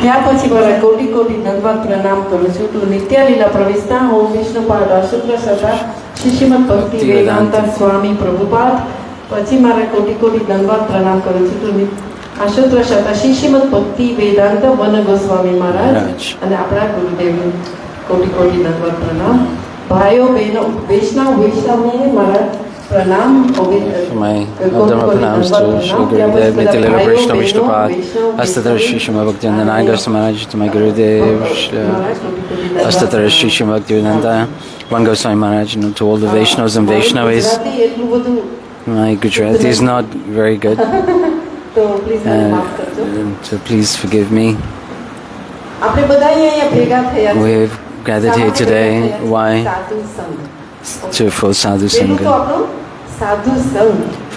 ત્યાર પછી મારા કોટી કોટી દંડવત પ્રણામ કરું છું. તો નિત્ય લીલા પ્રવેશતા ઓમ વિષ્ણુપાદ અશુક્ર સદા શ્રીમદ ભક્તિ વેદાંત સ્વામી પ્રભુપાદ. પછી મારા કોટી કોટી દંડવત પ્રણામ કરું છું. તો અશુક્ર સદા શ્રીમદ ભક્તિ વેદાંત વન ગોસ્વામી મહારાજ અને આપણા ગુરુદેવ કોટી કોટી દંડવત પ્રણામ. ભાઈઓ બહેનો વૈષ્ણવને મારા પ્રણામ. My Dharma pranams to Shri Gurudev, Nityalila Vrishna Vishnupad, Astatara Shri Srimad Bhaktivedanta Naya Goswami, to my Gurudev, Astatara Shri Srimad Bhaktivedanta, Van Goswami Maharaj, and to all the Vaishnavas and Vaishnavis. My Gujarati is not very good, so please forgive me. We have gathered here today. Why? For Sadhu Sangha.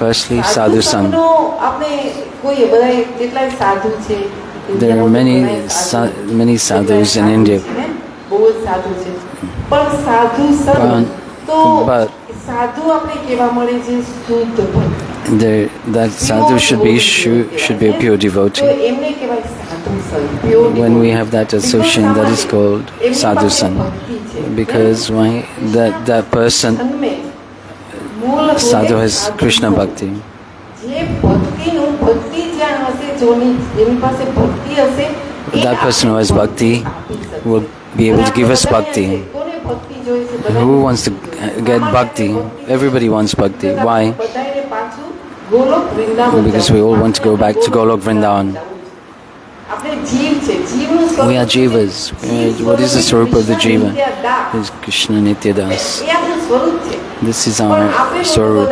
Firstly, Sadhu Sangha. There are many sadhus in India. But that sadhu should be a pure devotee. When we have that association, that is called Sadhu Sangha. Because why? That person, sadhu has Krishna Bhakti. That person who has Bhakti will be able to give us Bhakti. Who wants to get Bhakti? Everybody wants Bhakti. Why? Because we all want to go back to Golok Vrindavan. We are Jivas. What is the Swarup of the Jiva? It is Krishna Nityadas. This is our Swarup.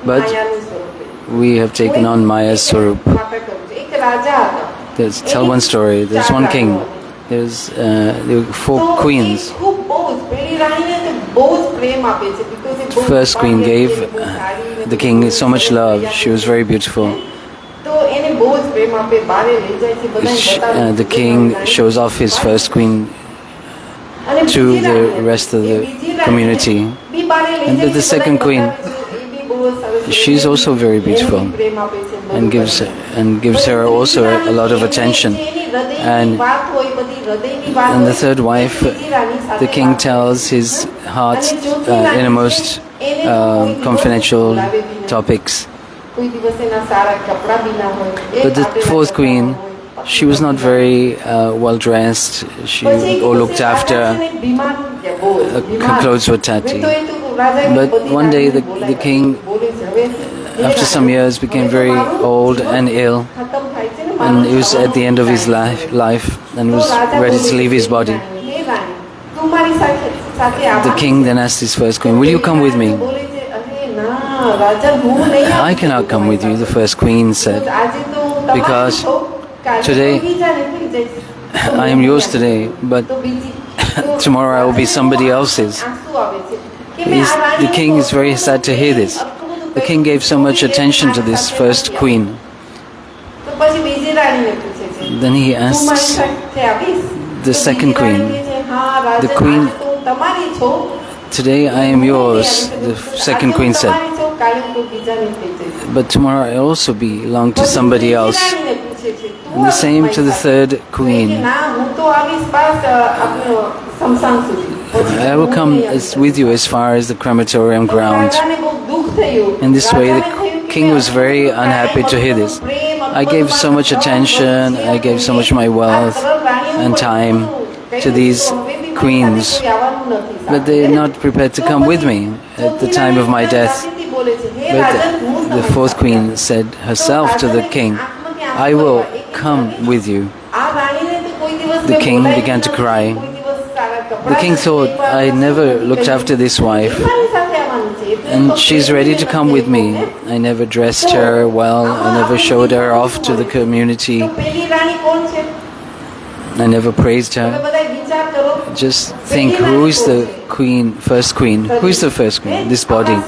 But we have taken on Maya's Swarup. Tell one story. There's one king. There were 4 queens. First queen gave the king so much love. She was very beautiful. The king shows off his first queen to the rest of the community. And the second queen, she's also very beautiful and gives her also a lot of attention. And the third wife, the king tells his heart's innermost confidential topics. But the fourth queen, she was not very well dressed. She looked after. Her clothes were tatty. But one day the king, after some years, became very old and ill, and he was at the end of his life and was ready to leave his body. The king then asked his first queen, "Will you come with me?" "I cannot come with you," the first queen said, "because today I am yours today, but tomorrow I will be somebody else's." The king is very sad to hear this. The king gave so much attention to this first queen. Then he asks the second queen, the queen, "Today I am yours," the second queen said, "but tomorrow I also belong to somebody else." And the same to the third queen. "I will come with you as far as the crematorium ground." In this way, the king was very unhappy to hear this. "I gave so much attention, I gave so much of my wealth and time to these queens, but they are not prepared to come with me at the time of my death." But the fourth queen said herself to the king, "I will come with you." The king began to cry. The king thought, "I never looked after this wife, and she's ready to come with me. I never dressed her well, I never showed her off to the community, I never praised her." Just think, who is the queen, first queen? Who is the first queen? This body.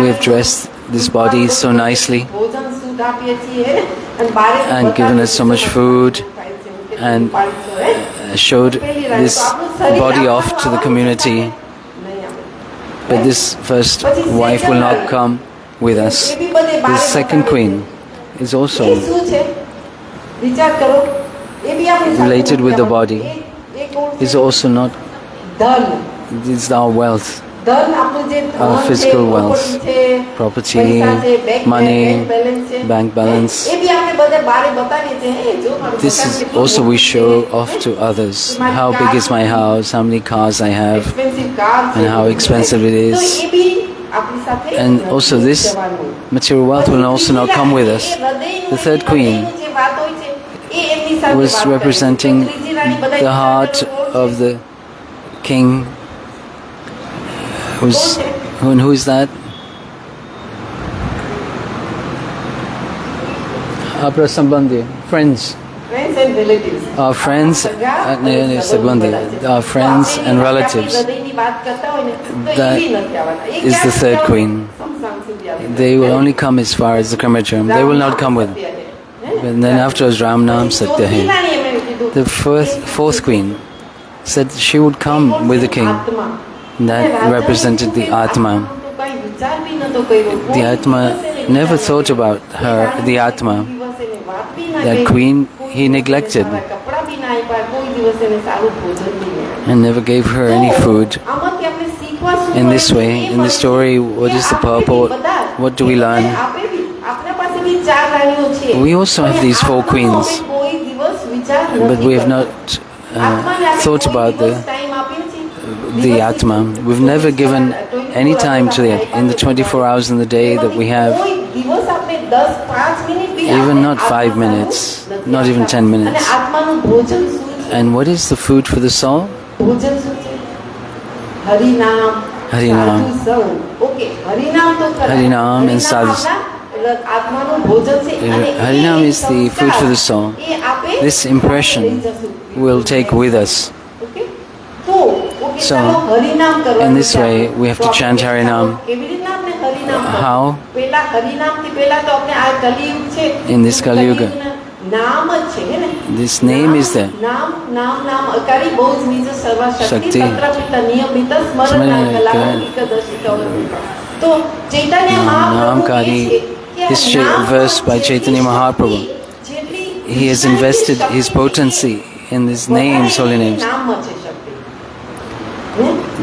We have dressed this body so nicely and given us so much food and showed this body off to the community. But this first wife will not come with us. The second queen is also વિચાર કરો એ બી આપણી સાથે related with the મુખ્ય body એ કોણ is છે? also not, ધન it's our wealth, ધન આપણું જે ધન છે, physical wealth, property છે, property, પૈસા છે, bank money, balance છે, bank balance. એ બી આપણે બધા બારે બતાવીએ છીએ હે જો મારું This મકાન is કેટલું also we મોટું show છે, off to others. મારી How big car is my house, how many cars I have, expensive car છે, and how expensive it is. તો એ બી આપણી સાથે And નથી also this જવાનું. material wealth will also not come with us. A હૃદયનું The third queen જે વાત હોય છે, એ એમની સાથે was વાત કરે છે. representing તો ત્રીજી રાણી બધા the heart વિચારો of the king. Who is that? Apra Sambandhi, friends. friends and relatives. Our friends, our friends and relatives. That is the third queen. They will only come as far as the crematorium. They will not come with. And then afterwards, Ram Nam Satya Hai. The fourth queen said she would come with the king. That represented the Atma. The Atma never thought about her, the Atma. That queen he neglected and never gave her any food. In this way, in the story, what is the purport? What do we learn? We also have these four queens, but we have not thought about the Atma. We've never given any time to it in the 24 hours in the day that we have. Even not 5 minutes, not even 10 minutes. And what is the food for the soul? Harinam. Harinam and sadhu. Harinam is the food for the soul. This impression will take with us. So, in this way, we have to chant Harinam. How? In this Kali Yuga. This name is there. Shakti. Namkari. This verse by Chaitanya Mahaprabhu. He has invested his potency in his names, holy names.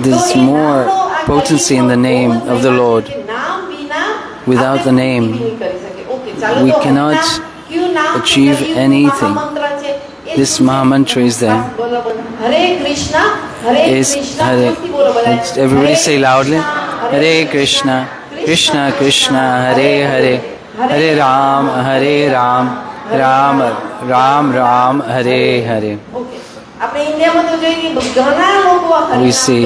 There's more potency in the name of the Lord. Without the name, we cannot achieve anything. This Mahamantra is there. Everybody say loudly. Hare Krishna, Krishna Krishna, Hare Hare, Hare Ram, Ram Ram, Ram Hare Hare. We see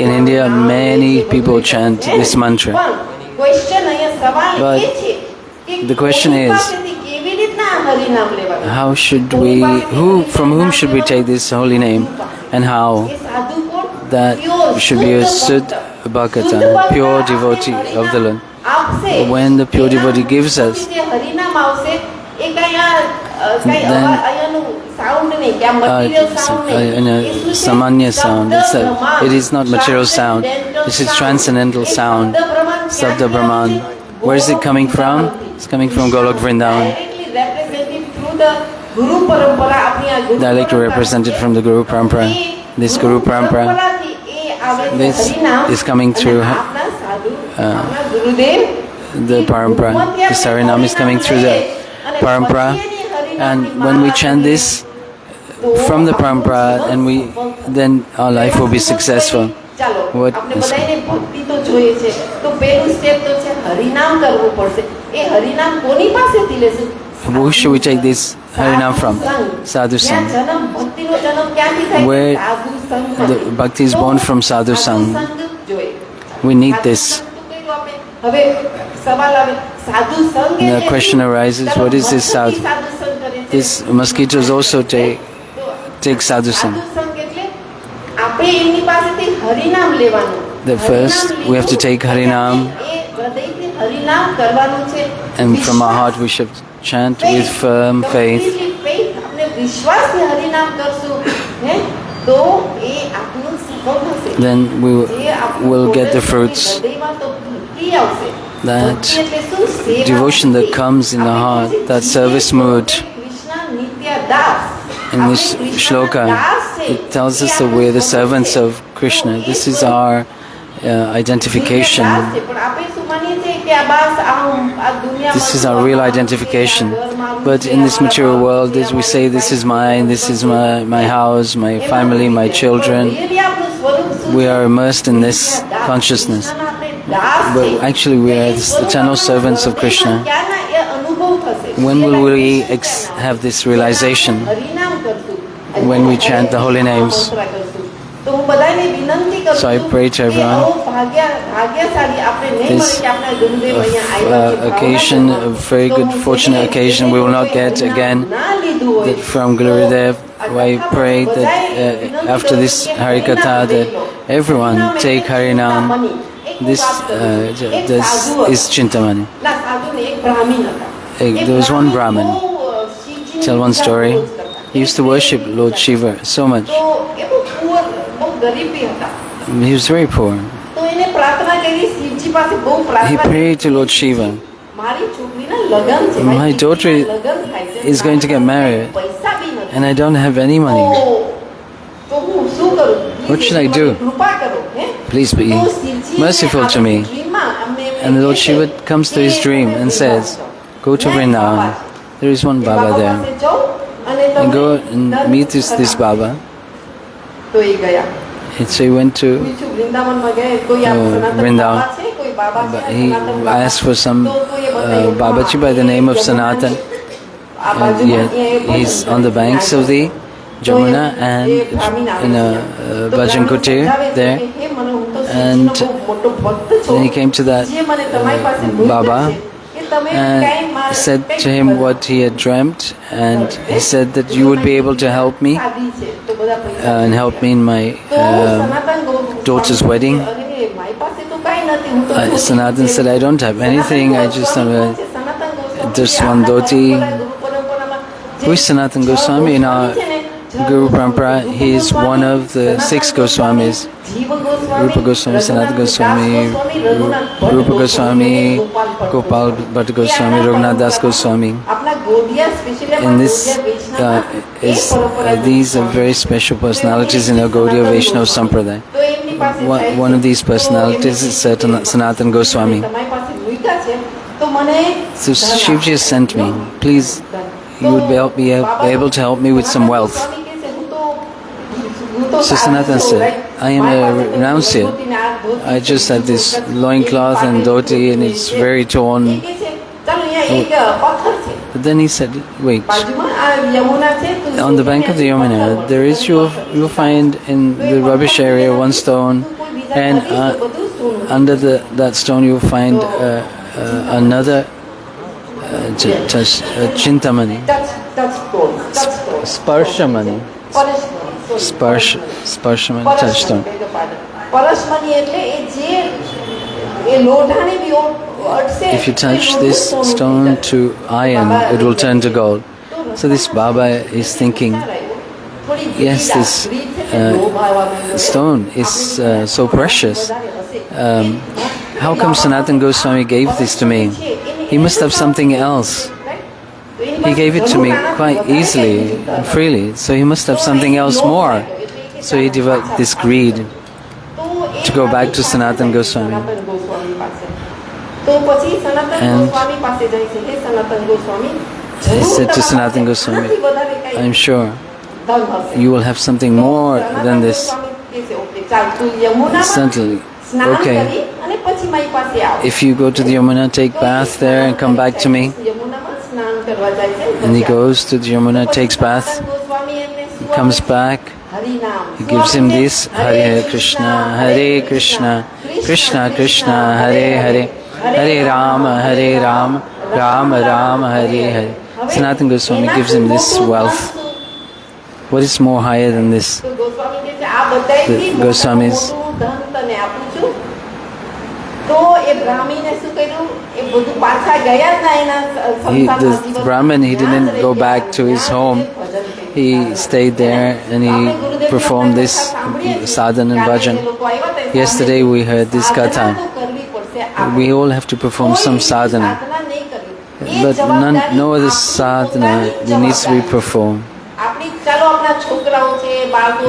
in India many people chant this mantra. But the question is, how should we, from whom should we take this holy name, and how? That should be a Suddha Bhakta, pure devotee of the Lord. When the pure devotee gives us, then samanya sound. It is not material sound. This is transcendental sound. Sabda Brahman. Where is it coming from? It's coming from Golok Vrindavan. Directly represented from the Guru Parampara. This Guru Parampara, this is coming through the Parampara. This Harinam is coming through the Parampara. And when we chant this from the Parampara, then our life will be successful. What is who should we take this Harinam from? Sadhu Sang. Where the bhakti is born from Sadhu Sang. We need this. The question arises, what is this sadhu? These mosquitoes also take Sadhu Sang. The first, we have to take Harinam, and from our heart we should chant with firm faith. Then we will get the fruits. That devotion that comes in the heart, that service mood, In this shloka, it tells us that we're the servants of Krishna. This is our identification. This is our real identification. But in this material world, as we say, this is mine, this is my house, my family, my children, we are immersed in this consciousness. But actually we are the eternal servants of Krishna. When will we have this realization? When we chant the holy names. So I pray to everyone, this occasion, a very good fortunate occasion we will not get again, that from Gurudev. I pray that after this Harikatha that everyone take Harinam. This is Chintamani. There was one Brahmin, tell one story, he used to worship Lord Shiva so much. He was very poor. He prayed to Lord Shiva, my daughter is going to get married and I don't have any money. What should I do? Please be merciful to me. And the Lord Shiva comes to his dream and says, go to Vrindavan, there is one Baba there. And go and meet this Baba. And so he went to Vrindavan. He asked for some Babaji by the name of Sanatan. And he's on the banks of the Jamuna and in a bhajan kutir there. And then he came to that Baba and said to him what he had dreamt, and he said that you would be able to help me and help me in my daughter's wedding. Sanatan said, I don't have anything, I just have just one dhoti. Who is Sanatan Goswami? In our Guru Parampara, he is one of the 6 Goswamis. Rupa Goswami, Sanatana Goswami, Rupa Goswami, Gopal Bhatta Goswami, Raghunath Das Goswami. And these are very special personalities in our Gaudiya Vaishnava Sampradaya. One of these personalities is Sanatana Goswami. So Shivji has sent me. Please, you would be able to help me with some wealth. So Sanatan said, I am a renunciate. I just have this loincloth and dhoti and it's very torn. But then he said, wait, on the bank of the Yamuna, there is you'll find in the rubbish area one stone, and under that stone you'll find another Chintamani, Sparshamani. Sparshamani, touchstone. If you touch this stone to iron, it will turn to gold. So this Baba is thinking, yes, this stone is so precious. How come Sanatana Goswami gave this to me? He must have something else. He gave it to me quite easily and freely, so he must have something else more. So he developed this greed to go back to Sanatana Goswami. And he said to Sanatana Goswami, I am sure you will have something more than this. Certainly. Okay. If you go to the Yamuna, take bath there and come back to me. And he goes to the Yamuna, takes bath, comes back, he gives him this, Hare Krishna, Krishna Krishna, Hare Hare, Hare Rama, Rama Rama, Hare Hare. Sanatana Goswami gives him this wealth. What is more higher than this? The Goswamis. The Brahmin, he didn't go back to his home. He stayed there and he performed this sadhana and bhajan. Yesterday we heard this katha. We all have to perform some sadhana. But no other sadhana needs to be performed.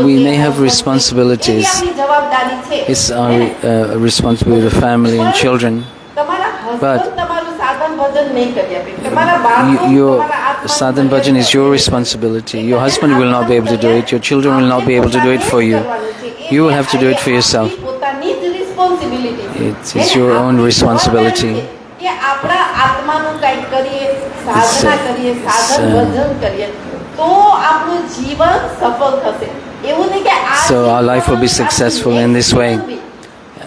We may have responsibilities. It's our responsibility to family and children. But your sadhan bhajan is your responsibility. Your husband will not be able to do it. Your children will not be able to do it for you. You will have to do it for yourself. It is your own responsibility. So our life will be successful in this way,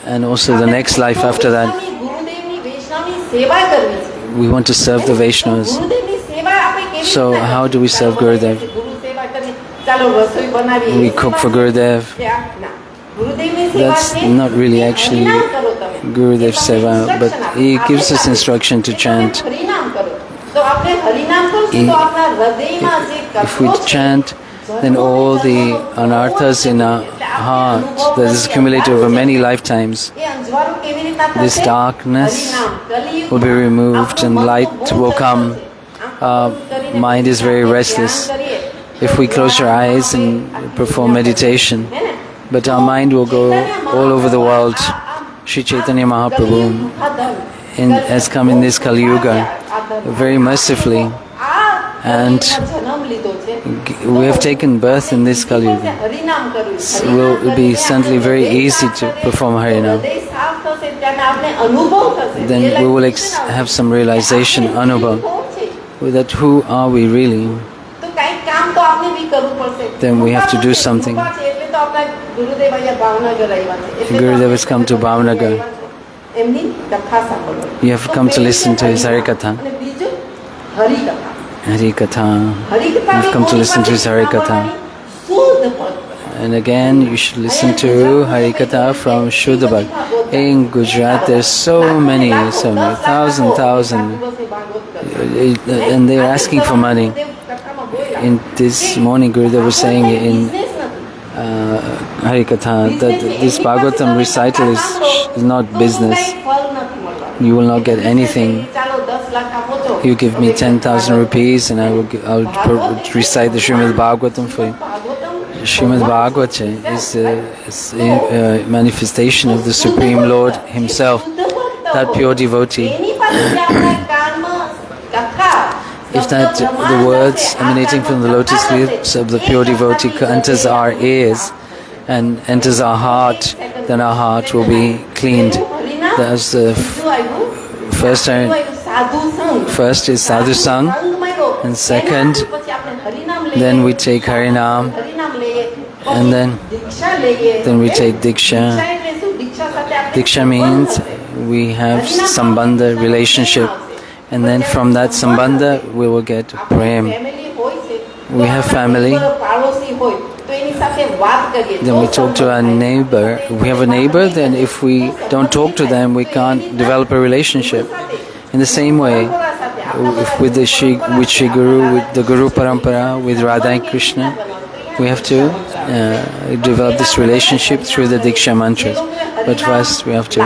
and also the next life after that. We want to serve the Vaishnavas. So how do we serve Gurudev? We cook for Gurudev. That's not really actually Gurudev Seva, but he gives us instruction to chant. If we chant, then all the anarthas in our heart that is accumulated over many lifetimes, this darkness will be removed and light will come. Our mind is very restless. If we close our eyes and perform meditation, but our mind will go all over the world. Sri Chaitanya Mahaprabhu has come in this Kali Yuga very mercifully, and we have taken birth in this Kali Yuga. So it will be certainly very easy to perform Harinam. Then we will have some realization, Anubhav, that who are we really? Then we have to do something. Gurudev has come to Bhavnagar. You have come to listen to his Harikatha. Harikatha. You've come to listen to his Harikatha. And again, you should listen to Harikatha from Shuddha Bhakt. In Gujarat, there's so many, thousand. And they're asking for money. In this morning, Gurudev was saying in Harikatha that this Bhagavatam recital is not business. You will not get anything. You give me 10,000 rupees and I will recite the Srimad Bhagavatam for you. Srimad Bhagavatam is a manifestation of the Supreme Lord Himself, that pure devotee. If that the words emanating from the lotus lips of the pure devotee enters our ears and enters our heart, then our heart will be cleaned. That's the first is Sadhu Sang, and second, then we take Harinam, and then we take Diksha. Diksha means we have Sambandha, relationship. And then from that Sambandha, we will get Prem. We have family. Then we talk to our neighbor. We have a neighbor, then if we don't talk to them, we can't develop a relationship. In the same way, with Shri Guru, with the Guru Parampara, with Radha and Krishna, we have to develop this relationship through the Diksha mantras. But first we have to.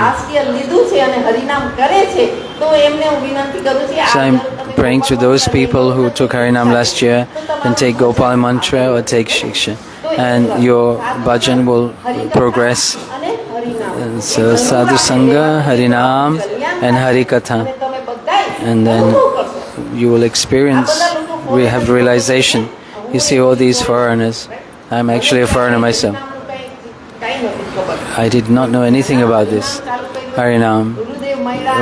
So I'm praying to those people who took Harinam last year, and take Gopal mantra or take Shiksha, and your bhajan will progress. And so Sadhu Sangha, Harinam and Harikatha, and then you will experience, we have realization. You see all these foreigners. I'm actually a foreigner myself. I did not know anything about this Harinam.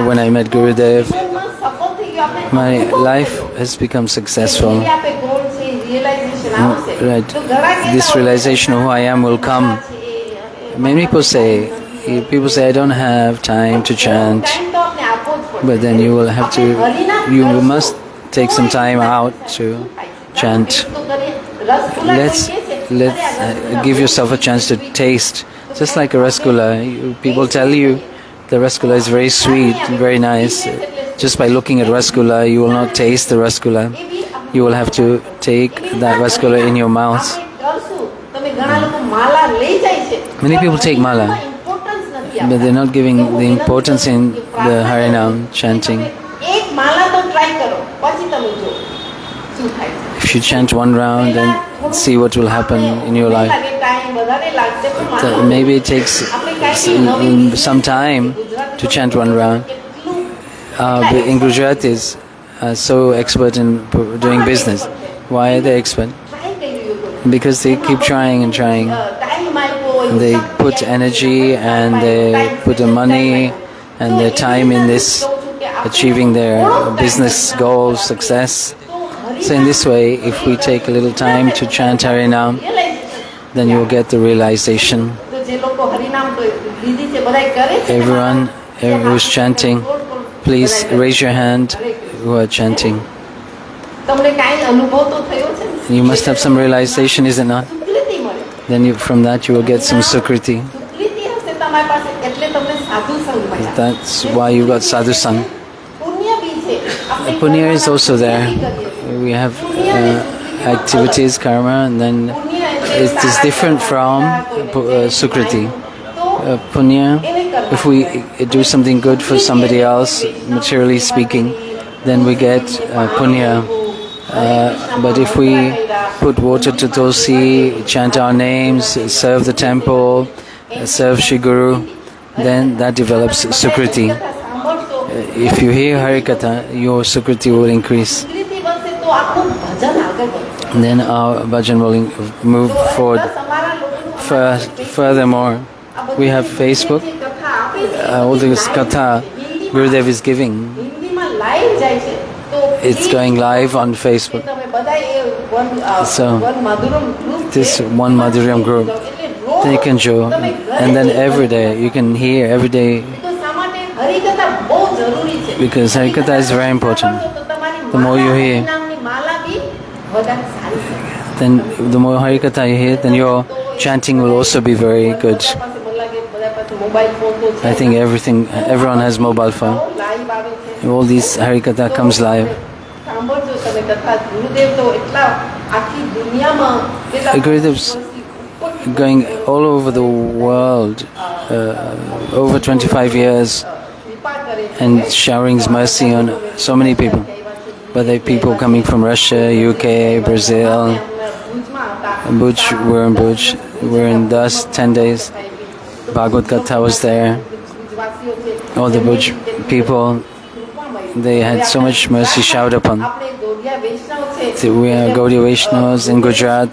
When I met Gurudev, my life has become successful. Right. This realization of who I am will come. Many people say I don't have time to chant, but then you must take some time out to chant. Let's give yourself a chance to taste, just like a rasgulla. People tell you the rasgulla is very sweet and very nice. Just by looking at rasgulla, you will not taste the rasgulla. You will have to take that rasgulla in your mouth. Many people take mala, but they're not giving the importance in the Harinam chanting. If you chant one round, then see what will happen in your life. Maybe it takes some time to chant one round. But in Gujarat is so expert in doing business. Why are they expert? Because they keep trying and trying. They put energy and they put the money and their time in this, achieving their business goals, success. So in this way, if we take a little time to chant Harinam, then you will get the realization. Everyone who's chanting, please raise your hand who are chanting. You must have some realization, is it not? Then from that you will get some sukriti. That's why you got sadhu sang. Punya is also there. We have activities, karma, and then it is different from sukriti. Punya, if we do something good for somebody else, materially speaking, then we get punya. But if we put water to Tulsi, chant our names, serve the temple, serve Shri Guru, then that develops sukriti. If you hear Harikatha, your sukriti will increase. And then our bhajan will move forward. Furthermore, we have Facebook. All this katha Gurudev is giving, it's going live on Facebook. So this one Madhuryam group, then you can join, and then every day you can hear every day, because Harikatha is very important. The more you hear, then the more Harikatha you hear, then your chanting will also be very good. I think everyone has mobile phone. All these Harikatha comes live. Gurudev's going all over the world, over 25 years, and showering his mercy on so many people. But there are people coming from Russia, UK, Brazil, Bhuj, we're in Bhuj, we're in Dust 10 days. Bhagavad Katha was there. All the Bhuj people, they had so much mercy showered upon. So we are Gaudiya Vaishnavas in Gujarat,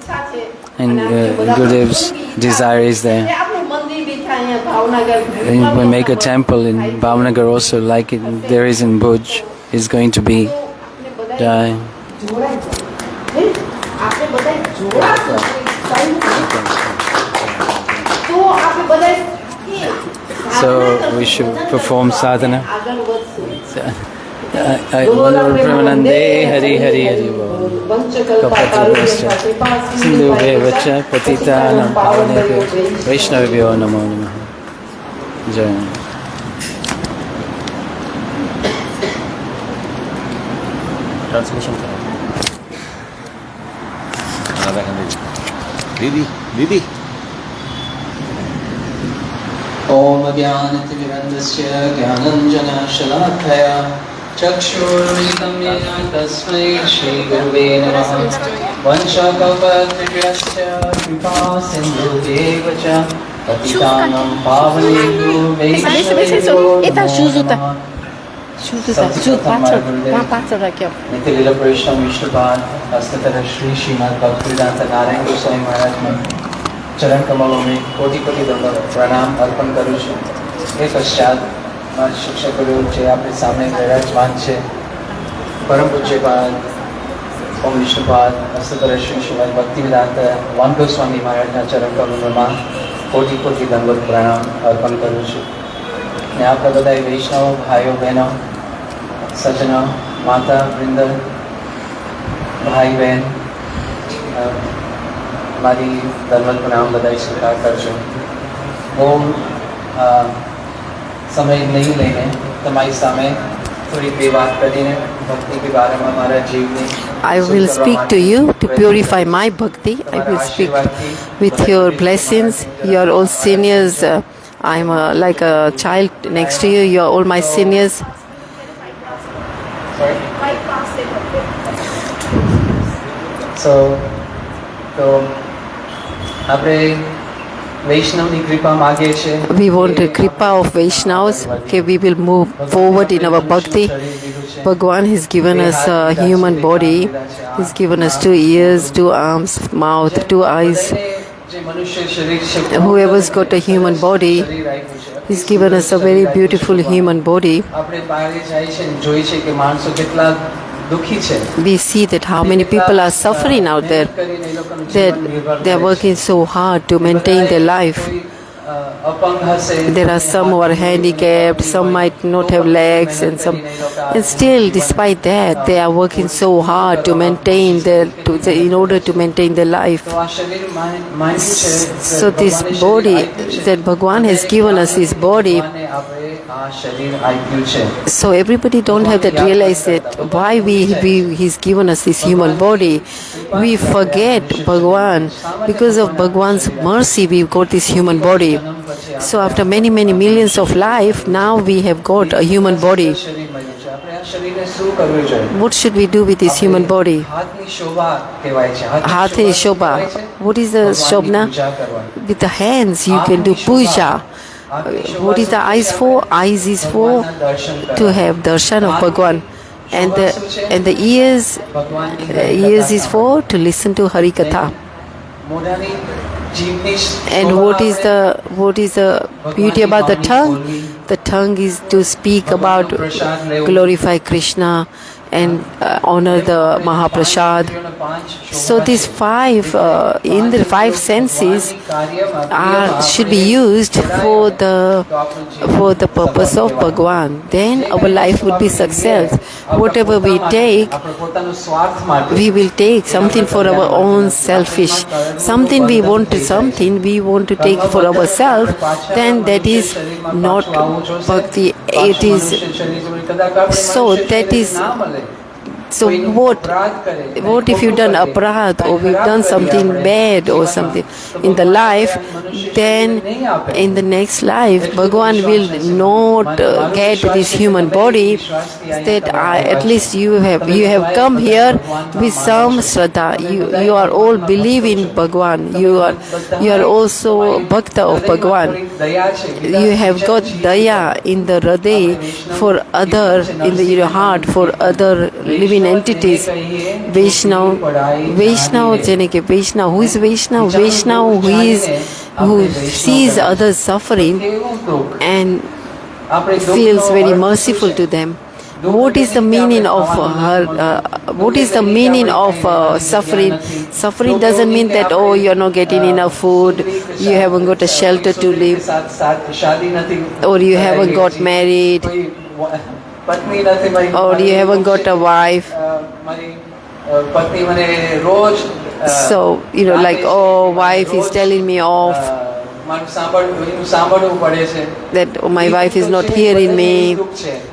and Gurudev's desire is there. And we make a temple in Bhavnagar also, like there is in Bhuj, is going to be. Jai. So we should perform sadhana. Pramanande Hari Hari Hari Kapatra Sindhu Vacha Patita Nam Pavanebhyo Vaishnavibhyo Namo Namaha. Jai. Transmission Didi. Om Jnanatimirandasya Jnananjana Shalakaya Chakshurmilitam Yena Tasmai Shri Gurave Namaha Vanchakalpatriyasya Kripa Sindhu Devacha Patitanam Pavanebhyo Vaishnavibhyo Namo Nityalila Vaishnava Vishnupad Hastadhara Shri Srimad Bhaktivedanta Narayana Goswami Maharaj में चरण कमलों में कोटि कोटि दंडवत प्रणाम अर्पण करूँ છું. એ પશ્ચાત મારા શિક્ષકો જે આપણે સામે વિરાજમાન છે પરમ પૂજ્યપાદ ઓમ વિષ્ણુપાદ હસ્તધર શ્રી શ્રીમદ ભક્તિવેદાંત વાન ગોસ્વામી મહારાજના ચરણ કમલોમાં કોટि કોટि દંડવત પ્રણામ અર્પણ કરું છું. ને આપણે બધા વૈષ્ણવ ભાઈઓ બહેનો સજ્જનો માતા વૃંદ ભાઈ બહેન મારી દંડવત પ્રણામ બધાય સ્વીકાર કરજો. હું સમય નહીં લઈને તમારી સામે થોડી બે વાત કરીને ભક્તિ કે બારેમાં મારા જીવની I will speak to you to purify my bhakti. I will speak with your blessings. You are all seniors. I'm like a child next to you. You are all my seniors. So તો આપણે વૈષ્ણવની કૃપા માગીએ છીએ. We want the kripa of Vaishnavas. Okay, we will move forward in our bhakti. Bhagwan has given us a human body. He's given us 2 ears, 2 arms, mouth, 2 eyes. જે મનુષ્ય શરીર છે, Whoever's got a human body, શરીર આપ્યું છે. He's given us a very beautiful human body. આપણે બહાર જાય છે ને જોઈ છે કે માણસો કેટલા દુખી છે. We see that how many people are suffering out there. મહેનત કરીને એ લોકોનું That જીવન નિર્વાહ કરે they're છે. working so hard to maintain their life. કોઈ, અપંગ હશે, There are some who are handicapped, some might not have legs, and some, and still, despite that, they are working so hard to maintain in order to maintain their life. તો આ શરીર માંગ્યું છે. So this ભગવાને શરીર body આપ્યું છે. that Bhagwan has given us, this body. ભગવાને આપણે આ શરીર આપ્યું છે. So everybody don't have that realize that why he's given us this human body. We forget Bhagwan. Because of Bhagwan's mercy, we've got this human body. So after many millions of life, now we have got a human body. શરીર મળ્યું છે. આપણે આ શરીરને શું કરવું જોઈએ? What should we do with this human body? હાથની શોભા કહેવાય છે. Hathe Shobha. કહેવાય છે. What is the ભગવાનની Shobna? પૂજા કરવાની. With the hands you can do puja. What is the eyes for? Eyes is for ભગવાનના દર્શન કરવા. to have darshan of Bhagwan. And the ears ભગવાનની ears is for to listen to Hari Katha. મોઢાની જીભની And Shobha what is આપણે the beauty about the tongue? The tongue is to speak about glorify Krishna and honor the Mahaprasad. So these 5 in the 5 senses should be used for the purpose of Bhagwan. Then our life would be success. Whatever we take, we will take something for our own selfish. Something we want to take for ourselves, then that is not bhakti. It is so what if you've done aparadh or we've done something bad or something in the life, then in the next life Bhagwan will not get this human body. That at least you have come here with some shraddha. You are all believe in Bhagwan. You are also bhakta of Bhagwan. You have got daya in the hriday for other, in your heart for other living entities. Vaishnav jene ke Vaishnav. Who is Vaishnav? Vaishnav who sees others suffering and feels very merciful to them. What is the meaning of suffering? Suffering doesn't mean that you are not getting enough food, you haven't got a shelter to live, or you haven't got married, or you haven't got a wife. So like, wife is telling me off, that my wife is not hearing me.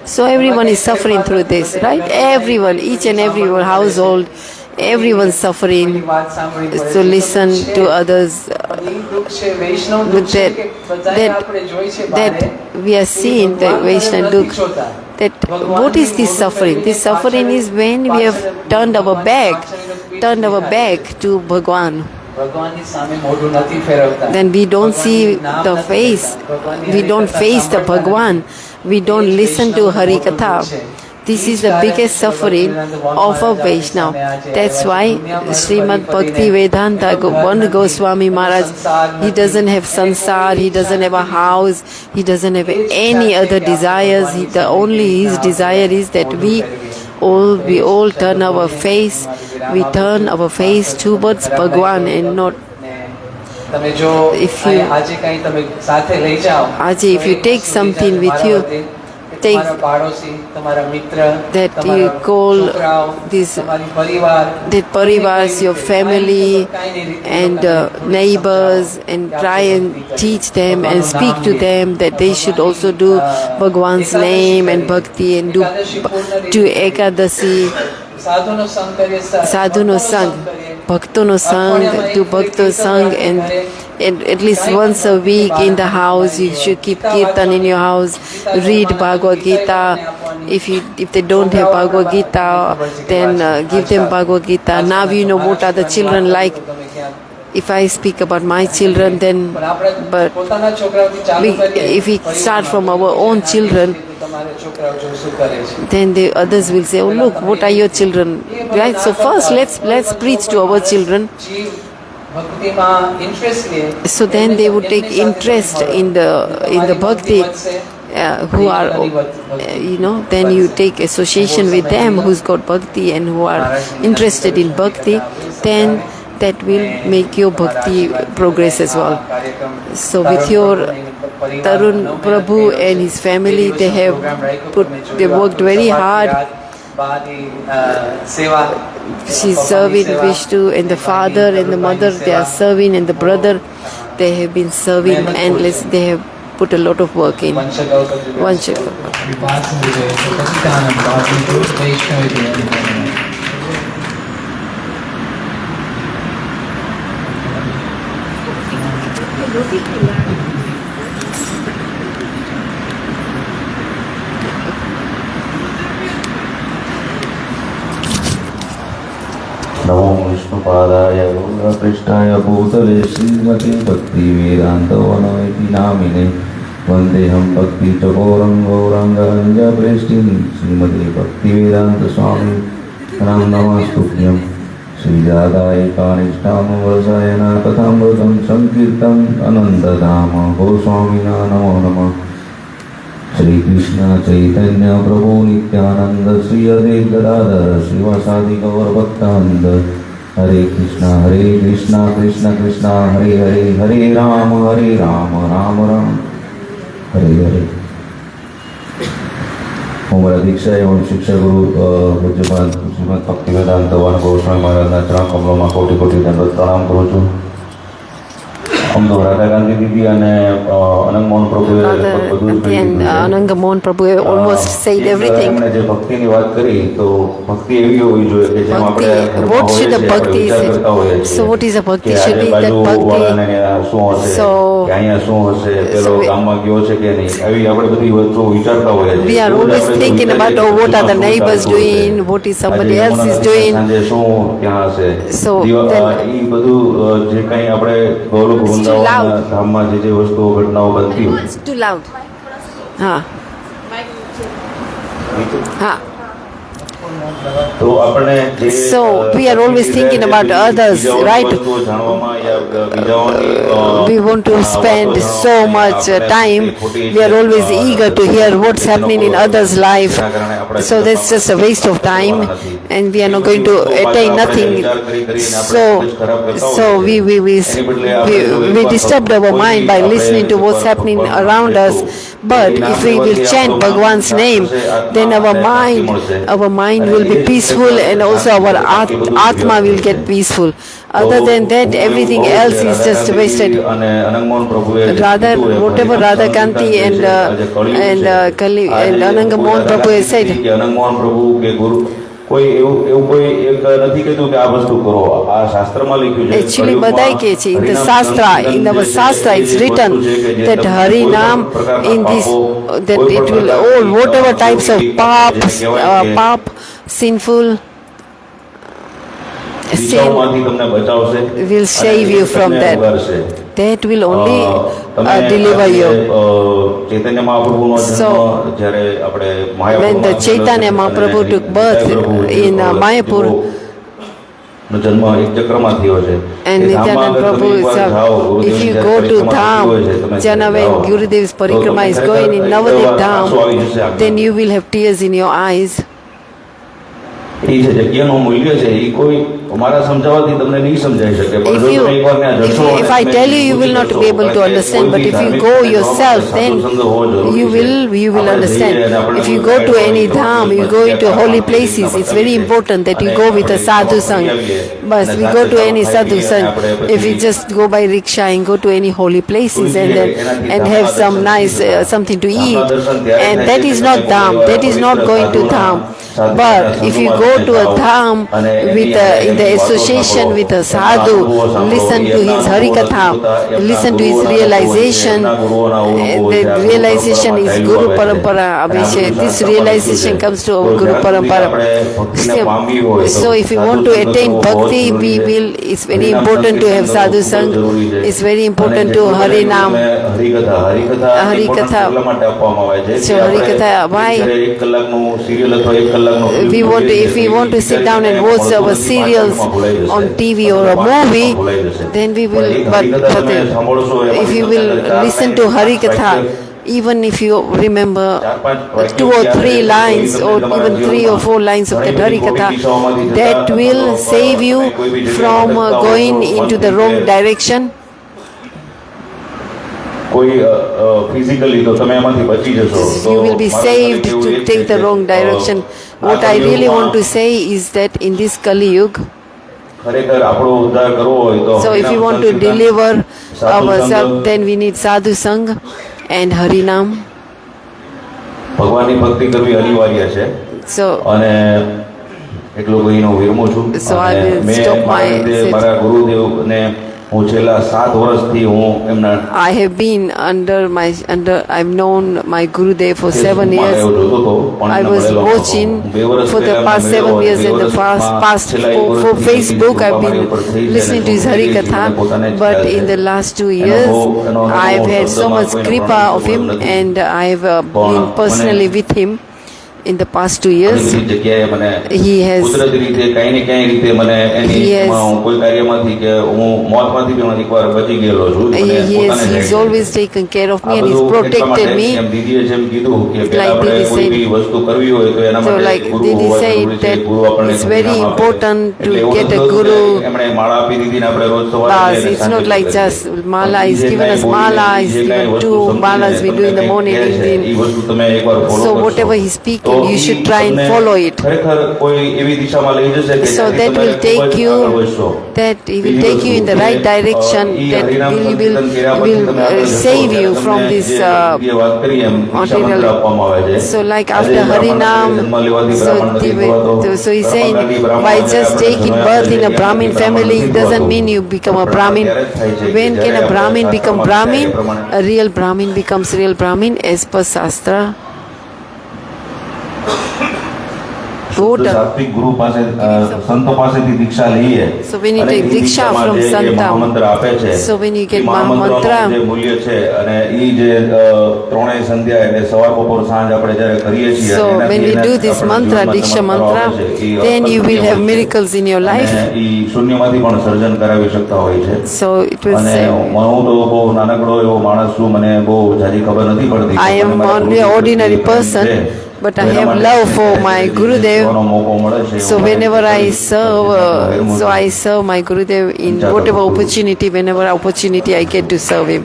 So everyone is suffering through this, right? Everyone, each and every household, everyone's suffering. So listen to others. That we are seeing the Vaishnav Dukh. That what is this suffering? This suffering is when we have turned our back to Bhagwan. Then we don't see the face. We don't face the Bhagwan. We don't listen to Hari Katha. This is the biggest suffering of a Vaishnav. That's why Srimad Bhakti Vedanta Banda Goswami Maharaj, he doesn't have sansar, he doesn't have a house, he doesn't have any other desires. His desire is that we all turn our face towards Bhagwan and not. If you take something with you, that you call this, that parivars, your family and neighbors, and try and teach them and speak to them that they should also do Bhagwan's name and bhakti and do Ekadasi, sadhuno sang, bhaktono sang, do bhakto sang, and at least once a week in the house you should keep kirtan in your house, read Bhagavad Gita. If they don't have Bhagavad Gita, then give them Bhagavad Gita. Now you know what are the children like. if I speak about my children, then પણ આપણે but પોતાના છોકરાઓથી ચાલુ કરીએ if we start from our own children, તમારા છોકરાઓ જો શું કરે છે then the others will say, "Oh, look, what are your children?" Right. So first, let's preach to our children. જીવ ભક્તિમાં ઇન્ટરેસ્ટ લે So then they would take interest in the bhakti. Who are, then you take association with them who's got bhakti and who are interested in bhakti, then that will make your bhakti progress as well. So with your Tarun Prabhu and his family, they worked very hard. She's serving Vishnu, and the father and the mother, they are serving, and the brother, they have been serving endless. They have put a lot of work in. Vanshaka. नमो विष्णुपादाय गौरपृष्ठाय भूतले श्रीमते भक्तिवेदान्तवनमिति नामिने वन्देऽहं भक्तिचकोरं गौराङ्गञ्जप्रेष्ठिं श्रीमते भक्तिवेदान्तस्वामी राम नमस्तुभ्यं श्रीजादायिकानिष्ठामवसायन कथामृतं संकीर्तम् अनन्तधाम गोस्वामिना नमो नमः। श्री कृष्ण चैतन्य प्रभु नित्यानंद श्री अद्वैत गदाधर श्रीवासादि गौर भक्तानंद हरे कृष्ण कृष्ण कृष्ण हरे हरे हरे राम राम राम हरे हरे। हमारा दीक्षा एवं शिक्षा गुरु पूज्यपाद श्रीमद भक्तिवेदांत वन गोस्वामी महाराजना चरण कमलों में कोटि कोटि दंडवत प्रणाम करूँ छूँ। हम तो राधा गांधी दीदी અને અનંગ મોહન પ્રભુએ બધું જ And Ananga Mohan Prabhu almost said everything. એમણે જે ભક્તિની વાત કરી તો ભક્તિ એવી હોવી જોઈએ કે જેમ આપણે What should the bhakti વિચાર કરતા હોઈએ is? So what is a bhakti? કે Should be that આજુબાજુવાળાને bhakti. શું હશે So- કે અહીંયા શું હશે પેલો so we- ગામમાં ગયો છે કે નહીં આવી આપણે બધી વસ્તુઓ વિચારતા હોઈએ છીએ. We are એવું જ always આપણે જો thinking વિચારીએ about, કે oh, what are the શું neighbors ચાલતું હશે. doing, what is somebody આજે else is યમુના doing. સાંજે શું ત્યાં હશે So then- એ બધું જે કંઈ આપણે ગૌરવ It's too વૃંદાવનના loud. ધામમાં જે વસ્તુઓ ઘટનાઓ બનતી હોય It's too loud. તો આપણે જે So, we are always thinking about others, right? વસ્તુઓ જાણવામાં યા બીજાઓની We want to spend so much time. We are always eager to hear what's happening in others' life. So that's just a waste of time, and we are not going to attain nothing. So we disturb our mind by listening to what's happening around us. But if we will chant Bhagwan's name, then our mind will be peaceful, and also our Atma will get peaceful. Other than that, everything else is just wasted. Rather, whatever Radha Kanti and Ananga Mohan Prabhu has said, કોઈ એવું કોઈ એક નથી કહેતું કે આ વસ્તુ કરો આ શાસ્ત્રમાં લખ્યું છે actually બધાય કહે છે, in the Shastra, in our Shastra it's written that Hari Nam in this, that it will all whatever types of pap, sinful sin દિશાઓમાંથી તમને બચાવશે will save you from that. That will only deliver you. Chaitanya મહાપ્રભુનો So, જન્મ જ્યારે આપણે when the Chaitanya Mahaprabhu took birth in Mayapur, જન્મ એક ચક્રમાં થયો છે and એ ધામમાં Nityananda અગર Prabhu તમે એકવાર is જાઓ, if you ગુરુદેવની go જ્યારે to પરિક્રમા થતી હોય છે, Dham, તમે Jana, જાઓ, when Gurudev's તો parikrama is તમને going in ખરેખર Navadip આંસુ આવી જશે Dham, આંખમાં. then you will have tears in your eyes. એ જે જગ્યાનું મૂલ્ય છે એ કોઈ મારા સમજાવવાથી તમને નહીં સમજાઈ શકે પણ If જો you, તમે એકવાર ત્યાં જશો અને if I તમે tell you, you પૂછી will not જશો, be able to કારણ કે understand. કોઈ But બી if you ધાર્મિક go કાર્યક્રમમાં yourself, સાધુ then સંગ હોવો જરૂરી you છે. will આપણે understand. જઈએ અને આપણે If you બધું go to guide any હોય, dham, you બધું go into ત્યાં holy કામ places. કરીને It's very બતાવીએ. important that you અને go with a આપણે sadhu ફરી sang. આવીએ. But અને we સાથે go to સાથે any ખાઈ sadhu પીએ sang. અને આપણે If we પછી just go by rickshaw and go to any holy places and then and have some nice something to eat, and that is not dham. That is not going to dham. But if you go to a dham with in the association with a sadhu, listen to his harikatha, listen to his realization. The realization is Guru Parampara. Abhishek. This realization comes to our Guru Parampara. So if we want to attain bhakti, it's very important to have sadhu sang. It's very important to Harinam. Harikatha. So Harikatha, why? If we want to sit down and watch our serials on TV or a movie, then we will. But if you will listen to Harikatha, even if you remember 2 or 3 lines or even 3 or 4 lines of the Harikatha, that will save you from going into the wrong direction. Physically તો તમે એમાંથી બચી જશો. You will be saved to take the wrong direction. What I really want to say is that in this Kali Yuga, ખરેખર આપણો ઉદ્ધાર કરવો હોય તો so if you want to deliver ourselves, then we need sadhu sang and harinam. ભગવાનની ભક્તિ કરવી અનિવાર્ય છે. So અને એટલું કહીને હું વિરમું છું. So I will મેં stop my મારા ગુરુદેવને હું છેલ્લા 7 વર્ષથી હું એમના I have been I've known my Gurudev for 7 years. I was watching for the past 7 years in the past for Facebook. I've been listening to his Harikatha, but in the last 2 years I've had so much kripa of him, and I've been personally with him. In the past 2 years, he has he's always taken care of me, and he's protected me. Like Didi said, so like Didi said, that it's very important to get a guru. It's not like just mala. He's given us mala. He's given 2 malas we do in the morning. So whatever he speaks, you should try and follow it. So that will take you in the right direction. That will save you from this material. So like after Harinam, so he's saying, by just taking birth in a Brahmin family, it doesn't mean you become a Brahmin. When can a Brahmin become Brahmin? A real Brahmin becomes real Brahmin as per Shastra. સાત્વિક ગુરુ પાસે સંતો પાસેથી દીક્ષા લઈએ. So when you take diksha from Santa, મહામંત્ર આપે છે. so when you get મહામંત્રનું Mahamantra, જે મૂલ્ય છે અને ઈ જે ત્રણેય સંધ્યા એટલે સવાર બપોર સાંજ આપણે જ્યારે કરીએ છીએ, so when we do this mantra, diksha mantra, then you will have miracles in your life. ઈ શૂન્યમાંથી પણ સર્જન કરાવી શકતા હોય છે. So it will અને say, હું તો બહુ નાનકડો એવો માણસ છું, મને બહુ જાજી ખબર નથી પડતી. I am only an ordinary person, but I have love for my Gurudev. So whenever I serve my Gurudev in whatever opportunity, whenever opportunity I get to serve him.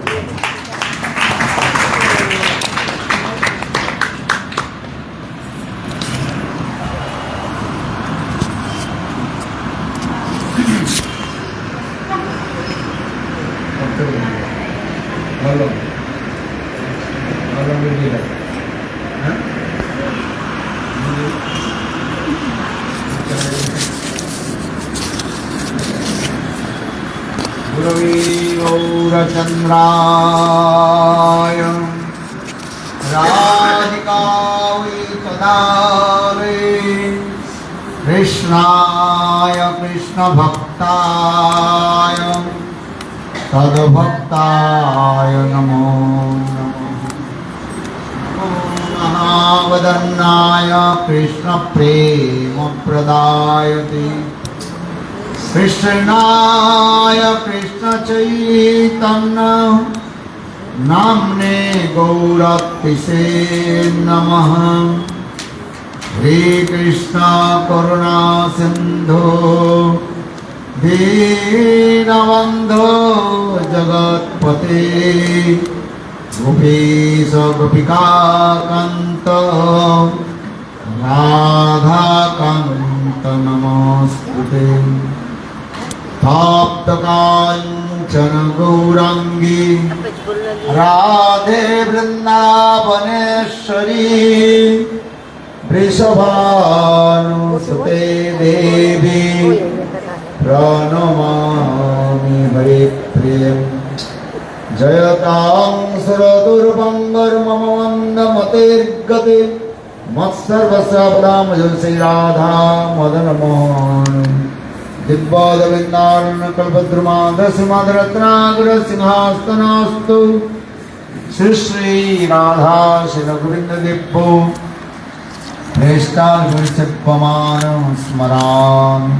गौरचन्द्राय राधिकायै तदारे कृष्णाय कृष्णभक्ताय तद्भक्ताय नमो नमः। महावदन्नाय कृष्णप्रेमप्रदायते कृष्णाय कृष्णचैतन्य नाम्ने गौरतिसे नमः। हे कृष्ण करुणा सिंधु दीनबन्धो जगत्पते गोपीश गोपिकान्त राधाकान्त नमोस्तुते। तप्तकाञ्चन गौराङ्गी राधे वृन्दावनेश्वरी वृषभानुसुते देवी प्रणमामि हरिप्रियम् जयतां सुरदुर्भङ्गर्मम मन्दमतेर्गते मत्सर्वस्यापदां श्रीराधा मदनमोहन दिव्यादविन्दारण कल्पद्रुमादसिंहादरत्नागर सिंहासनास्तु श्री श्री राधा श्रीरघुविंद दिव्यो श्रेष्ठान् स्मरामि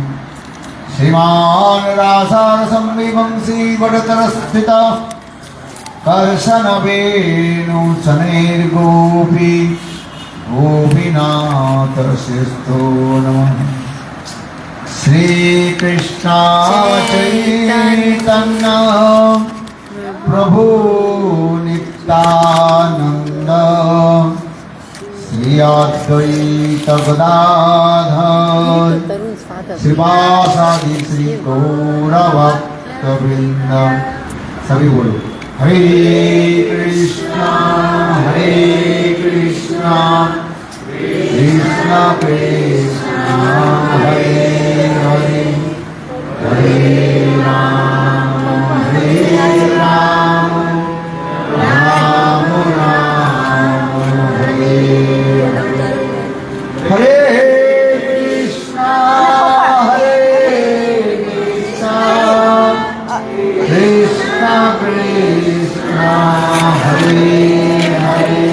श्रीमान् रासारसंविवंसी वटतरस्थिता कर्शनवेणुचनैर्गोपी गोपीनाथशिस्तो नमः श्रीकृष्ण चैतन्य प्रभु नित्यानंद श्री अद्वैत गदाधर श्रीवासादि श्री गौरभक्तवृंद सभी बोलो हरे Krishna Krishna Krishna Hare Hare Hare Ram Ram Ram Hare Hare Krishna Krishna Krishna Hare Hare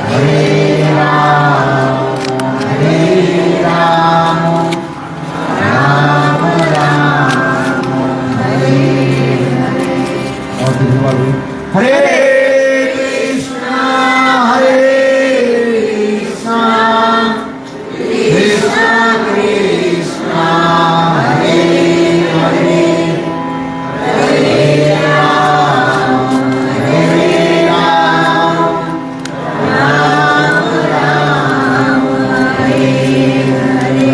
Hare Ram Ram Ram Hare Hare Krishna Krishna Krishna Hare Hare Hare Ram Ram Hare Hare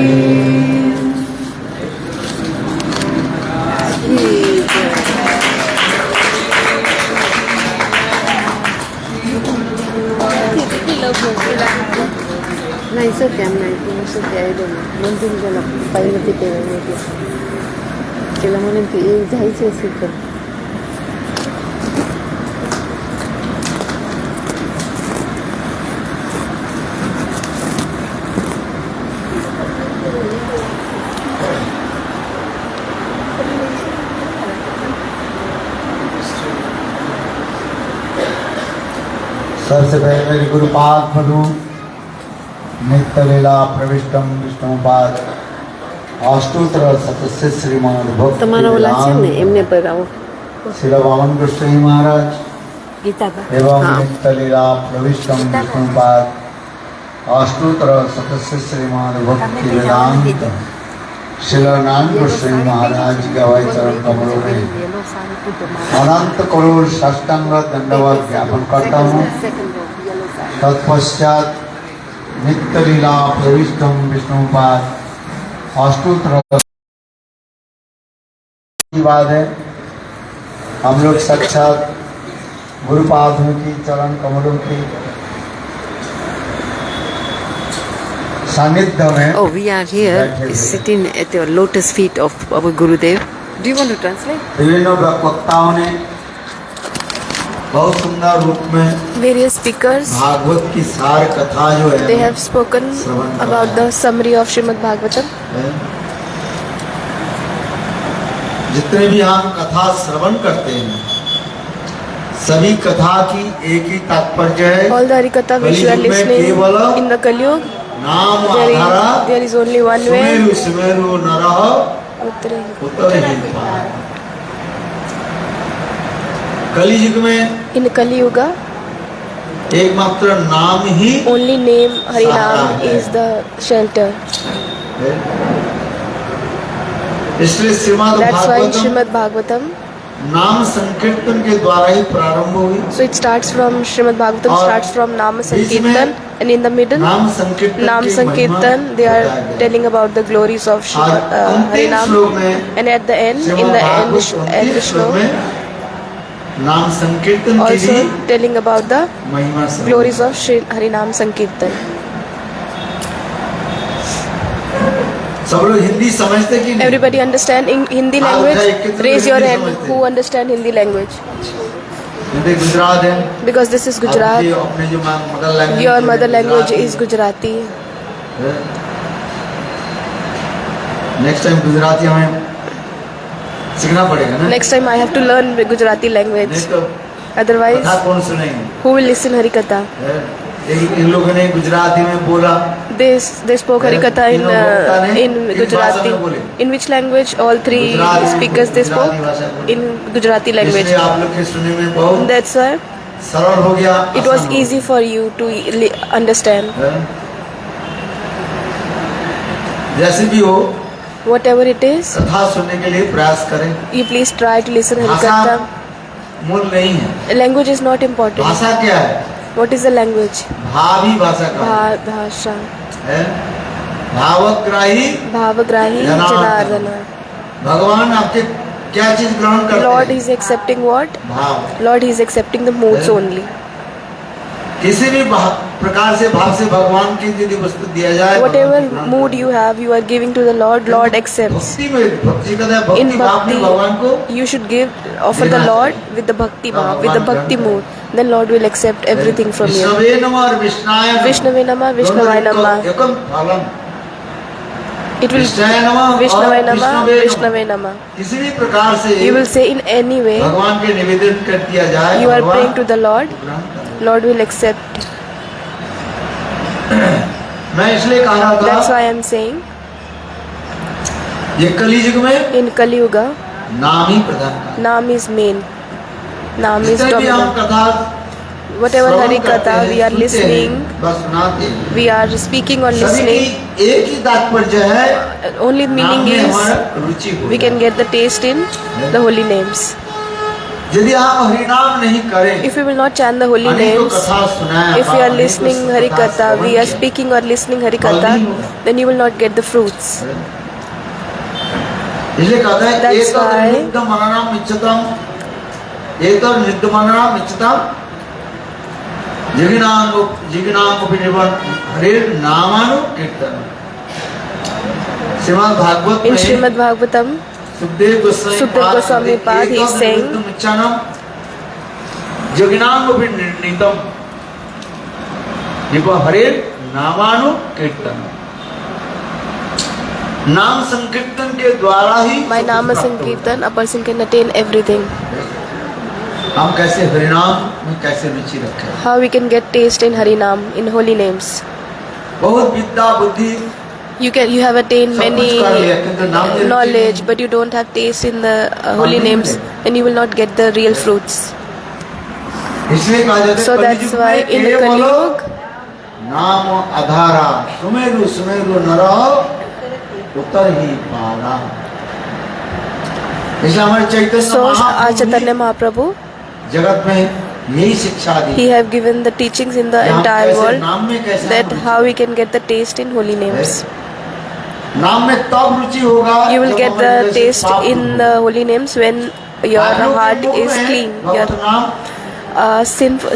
No, it's okay. I'm 19. It's okay. I don't know. Nandun jala pailati pevane ke. Kila mane ki jai se sikha. सबसे पहले मेरे गुरुपाद मधु नित्य लीला प्रविष्टम विष्णुपाद अष्टोत्तर सतस्य श्रीमान भक्त તમારા ઓલા છે ને એમને પરાવો श्री वामन गोस्वामी महाराज ગીતા કા एवं हाँ नित्य लीला प्रविष्टम विष्णुपाद अष्टोत्तर सतस्य श्रीमान भक्ति वेदांत शिलानाथ गोस्वामी महाराज के हवाई चरण कमलों में अनंत करोड़ साष्टांग दंडवत ज्ञापन करता हूँ। तत्पश्चात नित्य लीला प्रविष्टम विष्णुपाद अष्टोत्तर की बात है। हम लोग साक्षात गुरुपाद की चरण कमलों की सानिध्य में Oh, we are here sitting at the lotus feet of our Gurudev. Do you want to translate? विभिन्न वक्ताओं ने बहुत सुंदर रूप में Various speakers, भागवत की सार कथा जो है they have spoken about the summary of Srimad Bhagavatam. जितने भी हम कथा श्रवण करते हैं सभी कथा की एक ही तात्पर्य है। All the Harikatha which you are कलयुग में listening केवल in the Kali Yuga, नाम आधारा there is only one way. Sumeru Sumeru नरः Uttara- उतर ही पार। कलयुग में In Kali Yuga, एकमात्र नाम ही only name Harinam is the shelter. है। इसलिए Shrimad That's why Bhagavatam Srimad Bhagavatam. नाम संकीर्तन के द्वारा ही प्रारंभ हुई। So it starts from Srimad Bhagavatam और starts from Nama बीच में Sankirtan, and in the middle नाम संकीर्तन Nam की Sankirtan, महिमा they are बताया गया। telling about the glories of और Srimad अंतिम Harinam, श्लोक में and at the end, in Shrimad the end, Bhagavat end अंतिम श्लोक Vishnu में नाम संकीर्तन की also भी telling about the महिमा से glories of Shri Harinam Sankirtan. सब लोग हिंदी समझते कि नहीं? Everybody understand in Hindi हाँ, language? उठाइए, कितने Raise लोग your हिंदी hand समझते who हैं? understand Hindi language. Hindi Gujarat है। Because this is आपकी Gujarat. अपने जो mother language Your mother language is Gujarati. Next time Gujarati हमें सीखना पड़ेगा ना। Next time I have to learn Gujarati language. नहीं तो Otherwise, कथा कौन सुनेंगे? who will listen Hari Katha? इन लोगों ने गुजराती में बोला, They spoke Hari Katha in Gujarati. In which language? All three speakers they spoke in Gujarati language. इसलिए आप लोग के सुनने में बहुत That's why सरल हो गया। it was आसान हो easy for you to understand. गया। जैसे भी हो, Whatever it is, कथा सुनने के लिए प्रयास करें। you please try to listen Hari भाषा Katha. मूल नहीं है। Language is not important. भाषा क्या है? What is the language? भाव ही भाषा का Bhasha. है। भावग्राही Bhavagrahi Janardana. भगवान आपके क्या चीज ग्रहण करते Lord हैं? is accepting what? भाव। Lord is accepting the moods only. किसी भी प्रकार से भाव से भगवान की यदि वस्तु दिया जाए, Whatever भगवान की ग्रहण mood करते you have, you are giving to the Lord. हैं। Lord accepts. भक्ति में भक्ति का है, In भक्ति भाव में भगवान को bhakti, you should offer the देना Lord चाहिए। with the bhakti bhav, with the भगवान bhakti ग्रहण mood. Then Lord will accept everything from you. विष्णवे नमः और विष्णाय नमः। Vishnave Namah, दोनों Vishnavaya एक- Namah. एकम फलम। It will विष्णाय नमः और Vishnavaya Namah, विष्णवे नमः। Vishnave Namah. किसी भी प्रकार से You will say in any way भगवान के निवेदन कर दिया जाए, you are भगवान praying to the Lord. ग्रहण करें। Lord will accept. मैं इसलिए कह रहा That's था, why I am saying ये कलियुग में in Kali Yuga, नाम ही प्रधान है। Naam is main. Naam is जितने भी हम dominant. कथा Whatever श्रवण Hari करते Katha हैं, we are सुनते listening, हैं, बस सुनाते हैं। we are speaking or सभी listening. की एक ही तात्पर्य है, Only नाम meaning में is हमारा रुचि हो we can जाए। get the taste in the holy names. यदि हम हरिनाम नहीं करें, If we will not chant the holy अनेकों names, कथा सुनाएं, if we are अनेकों listening कथा Hari Katha, Shravan we are किया, speaking or listening Hari फल नहीं Katha, होगा। then you will not get the fruits. इसलिए कहता है That's एक तो why- नित्य मननम इच्छतम, एक तो नित्य मननम इच्छतम, जिज्ञांग विनिवन हरे नामानु कीर्तन। श्रीमद् भागवत In में Srimad Bhagavatam, Sukhdev Goswami Pad, he is saying, जज्ञांग विनितम हरे नामानु कीर्तन। नाम संकीर्तन के द्वारा ही by सुख Nama प्राप्त होता है। Sankirtan, a person can attain everything. हम कैसे हरिनाम में कैसे रुचि रखें? How we can get taste in Harinam, in holy names. बहुत विद्या बुद्धि You have attained सब many कुछ कर लिया, किंतु नाम में रुचि knowledge, नहीं। but you don't have taste in the holy नहीं names, मिलेगा। then you will not get the real fruits. इसलिए कहा जाता है So that's कलियुग why में in केवल Kali Yuga, नाम आधारा सुमेरु सुमेरु नर उत्तर ही पाला। इसलिए हमारे चैतन्य so our महाप्रभु Chaitanya भी Mahaprabhu, जगत में यही शिक्षा दी he have given the teachings in the कि हम entire कैसे world नाम में कैसे that हम रुचि how we can get the taste in holy names. नाम में तब रुचि होगा You will जब get हमारे the हृदय से taste पाप in दूर the हो। holy names when your आज लोग heart के मुख is में clean. भगवत नाम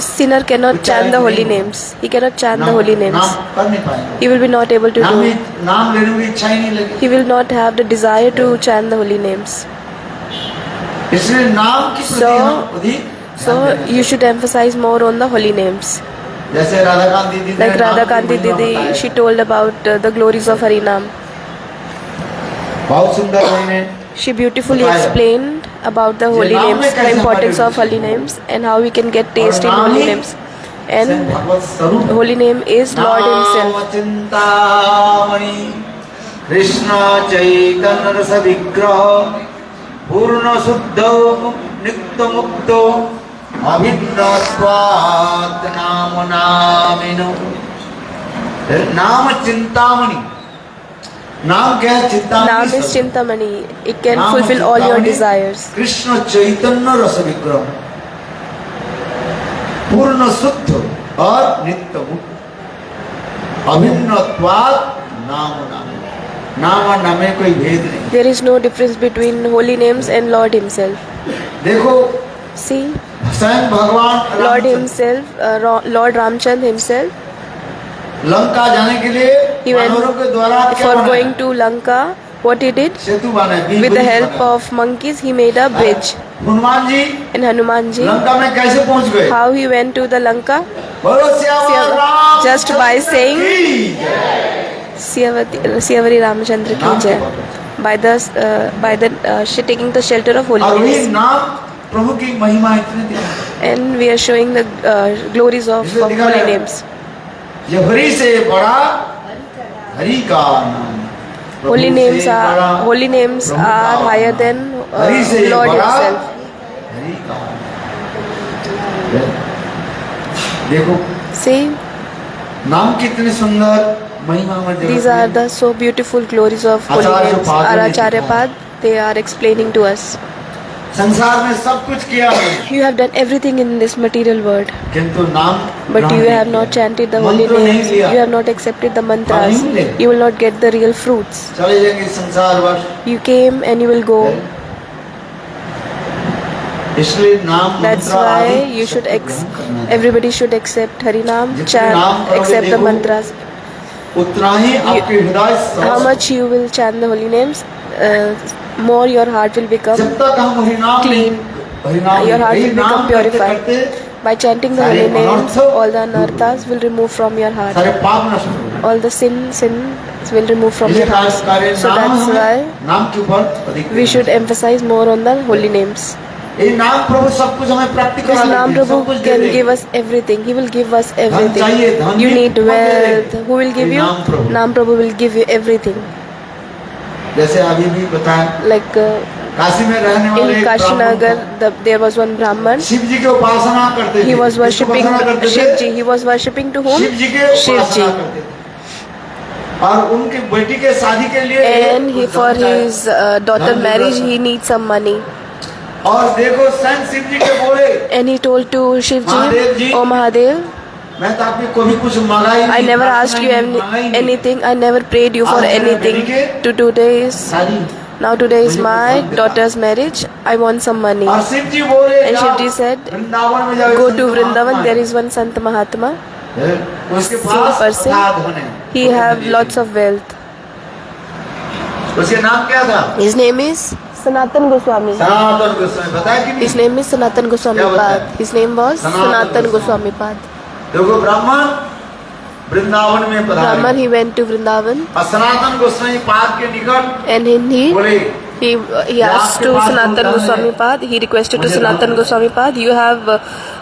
Sinner cannot chant the holy names. He cannot chant the holy names. नाम कर नहीं पाएंगे। He will be not able to नाम do. में नाम लेने में इच्छा ही नहीं लगी। He will not have the desire to chant the holy names. इसलिए नाम की प्रति So- हम अधिक So ध्यान देना you should emphasize more on the holy names. चाहिए। जैसे राधा कांति दीदी ने Like नाम Radha की Kanti महिमा Didi, बताई। she told about the glories of Harinam. बहुत सुंदर उन्होंने She beautifully बताया। explained about the holy नाम में names, the कैसे importance हमारी of holy Ruchi names, and how we can get taste in नाम holy ही names. स्वयं And भगवत स्वरूप holy name is Lord Himself. नाम चिंतामणि कृष्ण चैतन्य रस विग्रह पूर्ण शुद्ध नित्य मुक्त अभिन्न स्वाद नाम नामिनो। नाम चिंतामणि, नाम क्या है? चिंतामणि Naam is स्वरूप। Chintamani. It can नाम fulfill all your Chintamani desires. Krishna Chaitanya रस विग्रह पूर्ण शुद्ध और नित्य मुक्त अभिन्नत्वात् नाम नामे। नाम और नाम में कोई भेद नहीं। There is no difference between holy names and Lord Himself. देखो See, स्वयं भगवान Lord Ramchandra Himself, Lord Ramchand Himself, Lanka जाने के लिए he went वानरों के द्वारा क्या for बनाया? going to Lanka. What he did? सेतु बनाया, With the ब्रिज help बनाया। of monkeys, he made a bridge. Hanuman ji And Hanuman ji, Lanka में कैसे पहुंच गए? how he went to the Lanka? बोलो श्यावर Ram Just by saying Siyavari Ramchandra ki jai. By the taking the shelter of और वही holiness. नाम प्रभु की महिमा इतनी थी। And we are showing the glories of इसलिए दिखा holy रहा है। names. ये हरि से बड़ा हरि का नाम। प्रभु Holy से names बड़ा are प्रभु का higher than हरि से Lord बड़ा himself. हरि का। देखो See, नाम कितने सुंदर महिमा में these are the so beautiful glories of holy Acharya names. Pad Our ने Acharya सिखाया। Pad, they are explaining to us. संसार में सब कुछ किया है You have done everything in this material world, किंतु नाम but ग्रहण you नहीं have किया। not chanted the holy मंत्र नहीं names. लिया। You have not accepted the mantras. फल नहीं मिलेगा। You will not get the real fruits. चले जाएंगे संसार वर्ष You came and you will go. इसलिए नाम That's मंत्र आदि why you should सबको ग्रहण करना चाहिए। everybody should accept Harinam, जितने chant, नाम करोगे accept the देखो, mantras. उतना ही आपके हृदय How much you will chant the holy names, more your heart will become जब तक हम हरिनाम clean. हरिनाम Your heart will हरिनाम become करते purified. करते By chanting the सारे holy names, अनर्थ all the anarthas will remove from your heart. सारे पाप नष्ट हो जाएंगे। All the sins will remove from इसलिए your heart. कार्य So नाम that's हमें why नाम के ऊपर अधिक we should emphasize more on the holy names. ये नाम प्रभु सब कुछ हमें प्राप्ति This करा Nam देंगे, सब Prabhu कुछ दे can देंगे। give us everything. He will give us चाहिए, everything. धन You भी need बहुत दे wealth. देंगे। Who will give ये you? नाम प्रभु। Nam Prabhu will give you everything. जैसे अभी भी बताएं Like काशी में रहने वाले in एक Kashinagar, ब्राह्मण there was one Brahman. Shiv जी की उपासना करते थे। He was किसकी worshipping उपासना करते थे? Shiv Ji. He was worshipping to whom? Shiv जी के Shiv उपासना Ji. करते थे। और उनकी बेटी के शादी के लिए And he, कुछ for धन चाहिए। his daughter धन marriage, जरूरत he needs some money. है। और देखो स्वयं शिव जी के बोले And he told to Shiv Mahadev Ji, ji, "Oh Mahadev, मैं तो आपको कभी कुछ मांगा ही I नहीं, never प्रार्थना asked ही you नहीं, मांगा ही नहीं। anything. I never prayed you for आज मेरे anything. बेटी के To today's शादी Now today is मुझे my कुछ धन daughter's marriage. I want some money." और शिव जी बोले And जाओ, Shiv Ji said, वृंदावन में जाओ, "Go Sant to Mahatma Vrindavan. है। There is one Sant Mahatma. उसके same पास person. अथाह धन है। He have lots of wealth. उसके नाम क्या था? His name is Sanatan Goswami. Sanatan Goswami. बताया कि नहीं? His name is Sanatan Goswami क्या बताया? Pad. His name was Sanatan Sanatan Goswami. Goswami Pad. देखो ब्राह्मण वृंदावन में Brahman, पधारे he went to Vrindavan, और सनातन गोस्वामी पाद के निकट and बोले he asked to Sanatan Goswami Pad. He requested to Sanatan Goswami Pad, "You have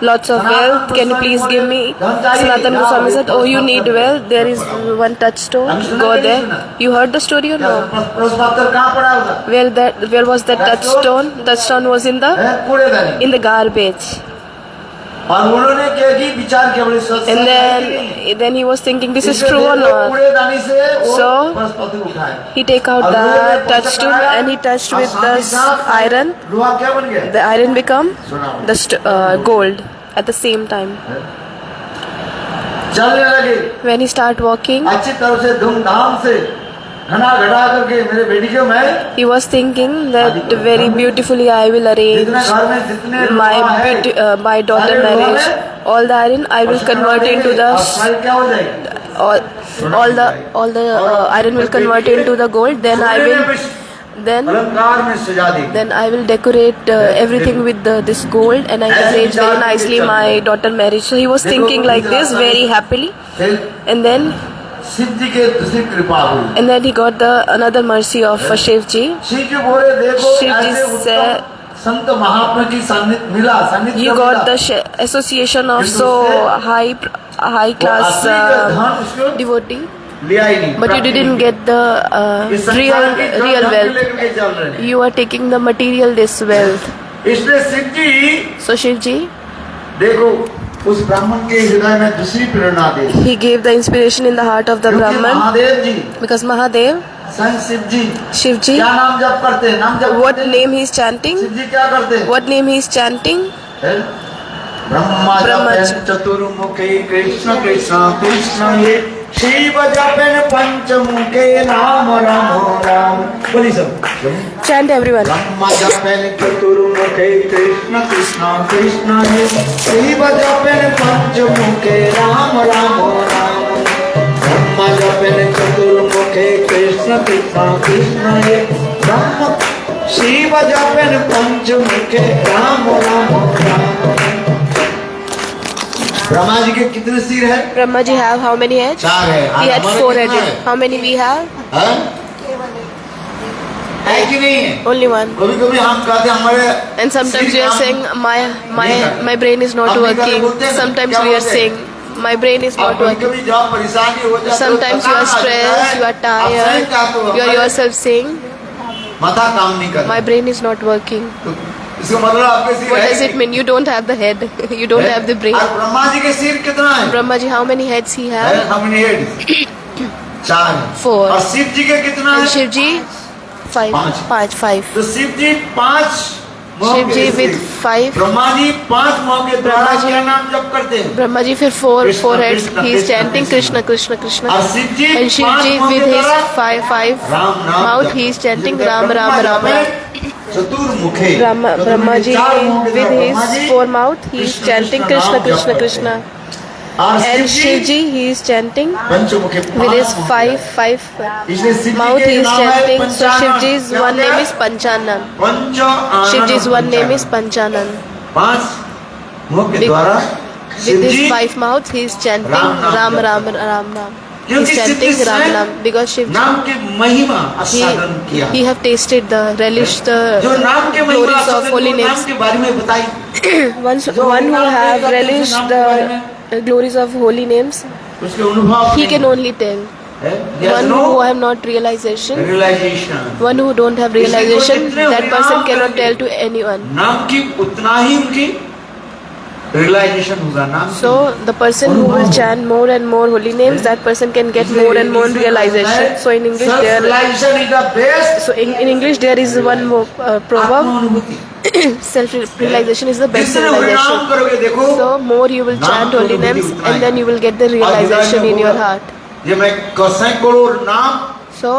lots of wealth. Can you please give me?" Sanatan Goswami said, "Oh, you need wealth. There is one touchstone. Go there." You heard the story or no? प्रश्न पत्र कहाँ पड़ा होगा? Where was that touchstone? Touchstone was in कूड़ेदानी। the garbage. और उन्होंने क्या की विचार किया, बोले सच And such then he was thinking, this is इसलिए true or देखो, not? कूड़ेदानी से वो So, प्रश्न पत्र उठाए He take out the touchstone and he touched with the iron. लोहा क्या बन गया? The iron become सुना the gold at the same time. चलने लगे When he start walking, अच्छी तरह से धूमधाम से घना घटा करके मेरे बेटी को मैं he was thinking that very beautifully I will arrange जितने घर में जितने लोहा है, my daughter सारे लोहा marriage. में All the iron I will convert into the और सारी क्या हो जाएगी? all the iron will convert into the gold. Then I will अलंकार में सजा दी। then I will decorate everything with this gold, and I will arrange very nicely my daughter marriage. So he was thinking like this very happily, फिर and then Shiv जी के दूसरी कृपा हुई। he got the another mercy of Shiv Ji. Shiv जी बोले देखो शिव जी ऐसे से उत्तम संत महात्मा की सान्निध्य मिला, सान्निध्य You मिला। got the association of so high class असली धन उसको devotee, लिया ही नहीं, but you प्राप्ति didn't नहीं get the की। इस संसार की धन real धन wealth. लेकर के चल रहे हैं। You are taking the material this wealth. इसलिए शिव जी So Shiv Ji, देखो उस ब्राह्मण के हृदय में दूसरी प्रेरणा दे, he gave the inspiration in the heart of the क्योंकि Brahman, Mahadev ji because Mahadev, Sant Shiv ji Shiv Ji, क्या नाम जप करते हैं? नाम जप what करते हैं। name he is chanting? Shiv जी क्या करते हैं? What name he is chanting? Brahma Brahma जपेन चतुर्मुखे Krishna Krishna Krishna ये शिव जपेन पंचमुखे राम राम राम। बोली सब Chant everyone. ब्रह्मा जपेन चतुर्मुखे कृष्ण कृष्ण कृष्ण ये शिव जपेन पंचमुखे राम राम राम। ब्रह्मा जपन चतुर्मुखे कृष्ण कृष्ण कृष्ण ये ब्रह्म शिव जपन पंचमुखे राम राम राम। ब्रह्मा जी के कितने सिर है? Brahma ji have how many heads? 4 है। He had हमारे 4 कितना heads. How many we have? है? है कि नहीं है? Only one. कभी कभी हम कहते हैं हमारे And sometimes we are saying my brain is not हम निकल के working. बोलते हैं ना, Sometimes क्या we are बोलते हैं? saying my brain is और not कभी working. कभी जब परेशानी हो जाती है Sometimes you are stressed, you are tired, you are yourself saying माथा काम नहीं कर my brain is not working. तो इसका मतलब आपके सिर What है does it mean? You don't have the head. You don't have the brain. और ब्रह्मा जी के सिर कितना है? Brahma ji, how many heads he है have? how many heads? 4 है। 4. और शिव जी के कितना And है? Shiv ji? 5. पाँच। 5. तो शिव जी 5 Shiv ji with 5. Brahma ji 5 मौके द्वारा ब्रह्मा जी- क्या नाम जप करते हैं? Brahma ji for 4 Krishna, heads. Krishna, He is Krishna, chanting Krishna. Krishna, Krishna, Krishna. और शिव जी And Shiv 5 ji मौके with his द्वारा 5 राम नाम mouth, जप। he is chanting जिसमें Ram, ब्रह्मा Ram, Ram, जप है Ram. चतुर्मुखे Brahma ji चार मुख के with द्वारा his Brahma ji 4 mouth, he is Krishna, chanting Krishna Krishna, नाम Krishna, जप Krishna. करते हैं। और And Shiv ji, he is chanting पंचमुखे with his 5 इसलिए शिव जी mouth, के he is नाम है chanting. So Panchanan. Shiv ji's क्या one क्या? name is Panchanan. Punch Shiv ji's आनन one name is Panchanan. Panchanan. 5 मुख के Big- द्वारा Shiv With his ji 5 mouths, he is chanting Ram Naam Ram, jap Ram, करते Ram, Ram. He क्योंकि is Shiv ji chanting Ram स्वयं Naam because Shiv ji, नाम की महिमा आस्वादन किया। he have tasted the relish जो the नाम के महिमा glories of आस्वादन holy को नाम names. के बारे में बताई। One who have relished the glories of holy names, उसके अनुभव he can only tell. One who have not realization, realization one who don't have realization, that person cannot tell to anyone. नाम की उतना ही उनकी रियलाइजेशन होगा नाम की। So the person who will chant more and more holy names, that person can get more and more realization. So in English there, realization is the best so in English there is one more proverb. अनुभूति। Self realization is the best जितने हरिनाम realization. करोगे देखो So more you will chant holy names, and then you will get the realization in your heart. ये मैं सैकड़ों नाम So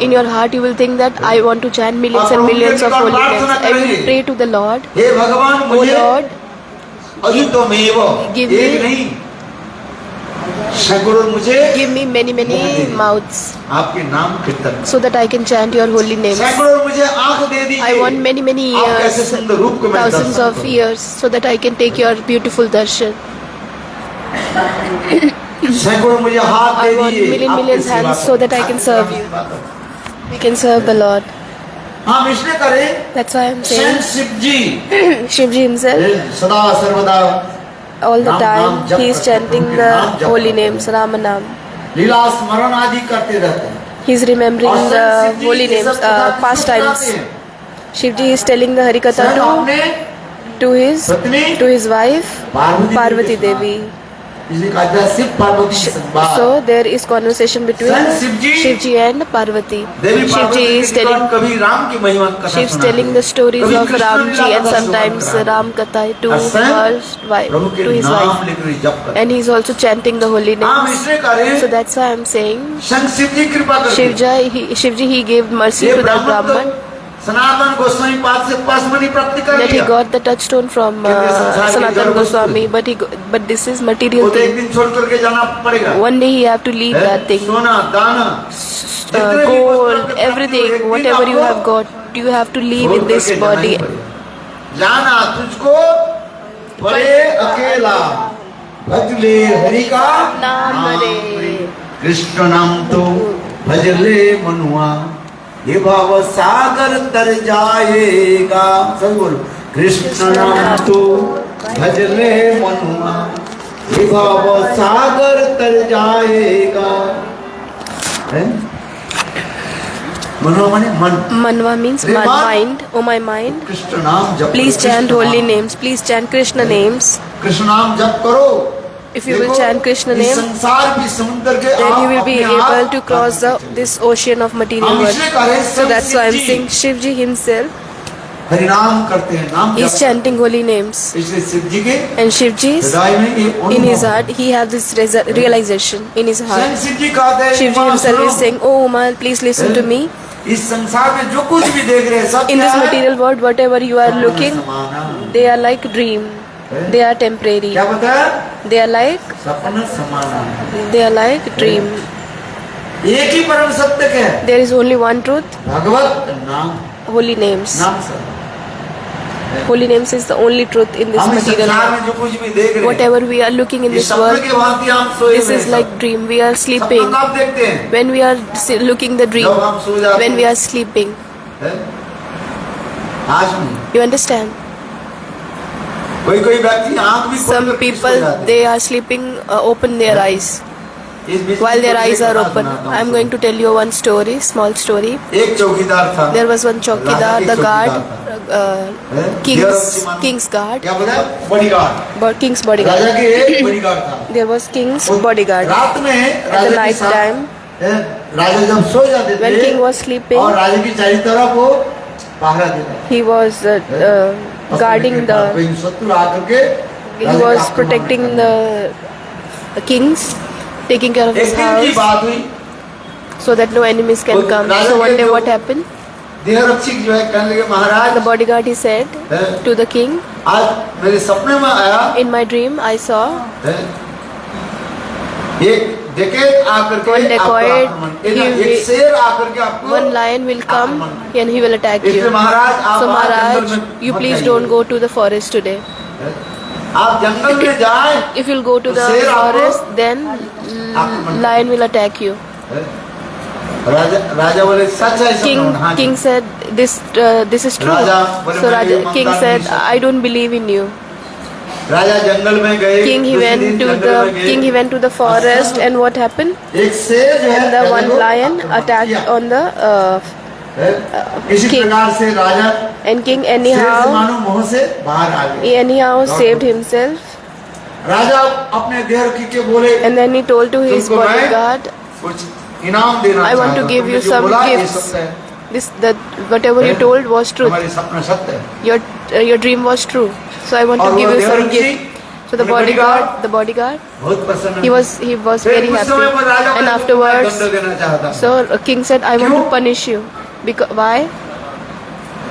in your heart you will think that I want to chant millions and millions of holy names, and you will pray to the Lord. हे भगवान Oh मुझे Lord, अयुतमेव Give एक me- नहीं सैकड़ों मुझे give me many mouths आपके नाम कीर्तन so that I can chant your holy names. सैकड़ों मुझे आंख दे दीजिए I want many आप कैसे years, सुंदर रूप को मैं thousands दर्शन of करूं। years, so that I can take your beautiful darshan. सैकड़ों मुझे हाथ I दे want दीजिए आपकी millions सेवा hands करूं। so that I can serve you. We can serve the Lord. हम इसलिए करें That's why I'm स्वयं saying शिव जी Shivji himself, सदा सर्वदा all the नाम time, जप he is करते हैं, chanting उनके the नाम जप holy करते हैं। names, Ramanam. लीला स्मरण आदि करते रहते हैं He is remembering और स्वयं the शिव जी holy ये names, सब कथा किसको pastimes. सुनाते हैं? Shivji is telling the Harikatha स्वयं अपने to his wife Parvati Devi. इसलिए कहा जाता है शिव पार्वती संवाद। So there is conversation between Son Shivji- Shivji and Parvati. Devi Shivji Parvati is के telling, निकट कभी राम की महिमा कथा she's सुनाते telling हैं। the stories कभी of Krishna Ramji Leela and कथा sometimes सुनाते हैं। Ram Katha to और स्वयं her wife, प्रभु के to his नाम wife, लेकर जप करते हैं। and he's also chanting the holy हम names. इसलिए करें So that's why I'm saying संग शिव जी कृपा करके Shivji he gave mercy ये to that ब्राह्मण Brahman, तो सनातन गोस्वामी पाद से पासमणि प्राप्ति कर that he लिया। got the touchstone from Sanatana Goswami, but this is वो material तो एक thing. दिन छोड़ करके जाना पड़ेगा। One day he have to leave है? that thing. सोना दाना जितने भी वस्तु Gold, आपके प्राप्ति हो, everything, एक दिन whatever you आपको have got, you have to leave छोड़ in this करके जाना ही body. पड़ेगा। जाना तुझको पड़े अकेला भज ले हरि का नाम रे। कृष्ण नाम तो भज ले मनुआ ये भाव सागर तर जाएगा। सब बोलो कृष्ण नाम तो भज ले मनुआ ये भाव सागर तर जाएगा। हैं? मनुआ माने मन। Manva means Reman. mind. Oh my mind, Krishna नाम जप please करो, chant कृष्ण holy नाम। names. Please chant Krishna names. Krishna नाम जप करो। If you will देखो, chant Krishna इस name, संसार की समुद्र के then you आप will be अपने आप able to cross this ocean of material हम world. इसलिए कह रहे हैं So that's why I'm Shiv ji saying Shivji himself हरिनाम करते हैं नाम is जप chanting holy names, इसलिए शिव जी के and Shivji's हृदय में ये in his अनुभव। heart he have this realization in his स्वयं heart. शिव जी कहते हैं Shivji "माँ, himself सुनो, is saying, "Oh Uma, please listen to me. इस संसार में जो कुछ भी देख रहे हैं सब In क्या this है? material world, whatever you are सपना looking, समाना। they are like dream. They are temporary. क्या बताया They are like सपना समाना they are like dream. एक ही परम सत्य क्या है? There is only one truth. भगवत नाम, Holy names. नाम sir. Holy names is the only truth in this हम इस material संसार world. में जो कुछ भी देख रहे हैं, Whatever we are looking in ये this सपने world, के भांति हम सोए this हुए is हैं like सब। dream. We are sleeping. सपना आप देखते हैं, When we are looking the dream, जब हम सो जाते when we हैं, are sleeping. हैं? आज नहीं, You understand? कोई व्यक्ति आंख भी खोल Some कर सो people, जाते they are sleeping, open their eyes. हैं। इस बीच While में their एक eyes are बात open. सुनाता हूँ I am आपको। going to tell you one story, small story. एक चौकीदार था, There was one chowkidar, the guard, हैं? king's guard, क्या बोला? बॉडीगार्ड। king's राजा bodyguard. के एक बॉडीगार्ड था। There was king's bodyguard. रात में राजा के night साथ, time, हैं? राजा जब सो जाते When थे king was sleeping, और राजा की चारों तरफ वो पहरा देता था। he was guarding the, कोई शत्रु आकर के he राजा का was आक्रमण protecting करता the kings, taking care of था। his एक दिन की house बात हुई, so that no enemies can come. So one day what happened? देह रक्षक जो है कहने लगे, महाराज The bodyguard, he said हैं? to the king, आज मेरे सपने में आया, in my dream I saw हैं? एक डकैत आकर के One आपको dacoit, आक्रमण, he एक शेर आकर के आपको one lion will come and he will attack इसलिए you. महाराज आप So आज Maharaj, जंगल में you मत please जाइए। don't go to the forest today. आप जंगल में जाए, If you'll go to the शेर आपको forest, then आक्रमण lion will attack you. राजा राजा बोले सच है King सब। हाँ जी। king said this is true. राजा बोले, So मैं Raja ये king मानता said नहीं I don't believe in you. राजा जंगल में गए, King he दूसरे went दिन to जंगल में the गए, king he went to the forest and what happened? एक शेर जो है And the राजा one को lion आक्रमण attacked किया। on the है? इसी king. प्रकार से राजा and king शेर से anyhow मानो मुंह से बाहर आ गए। anyhow saved himself. राजा अपने देह रखी के बोले, And then he told to his तुमको मैं bodyguard, कुछ इनाम देना I want to चाहता हूं। give you तुमने जो some बोला, ये gifts. सत्य है। this that whatever you told was truth. हमारे सपना सत्य है। Your dream was true. So I want और to वो give you देह some रखी, gift. So the अपने bodyguard, बहुत पसंद he was फिर very उस समय पर राजा happy. And को afterwards, दंड देना चाहता। so king said, I want क्यों? to punish you. Because why?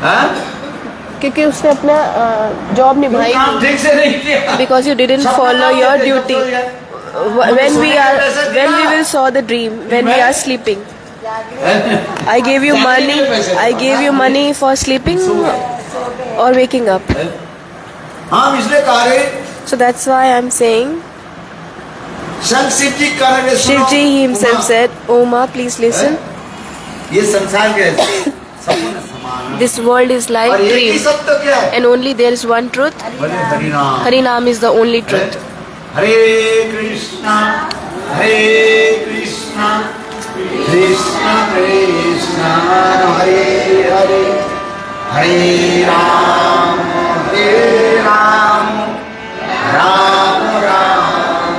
हाँ? क्योंकि उसने अपना जॉब निभाई काम नहीं. ठीक से नहीं किया। Because you didn't सपना follow आप your देखते हो, duty. तो यार, When we will saw the dream when we are sleeping. I gave you money for sleeping or waking up. हम इसलिए कह रहे, So that's why I'm saying, संत शिव जी कह रहे, सुनो, Shivji himself Uma, said, Oma, please listen. ये संसार के सपने समान है। This world is like और एक ही dream. सत्य क्या है? And only there is one truth. बोले हरिनाम। Harinam is the only truth. हरे कृष्णा कृष्णा कृष्णा हरे हरे हरे राम राम राम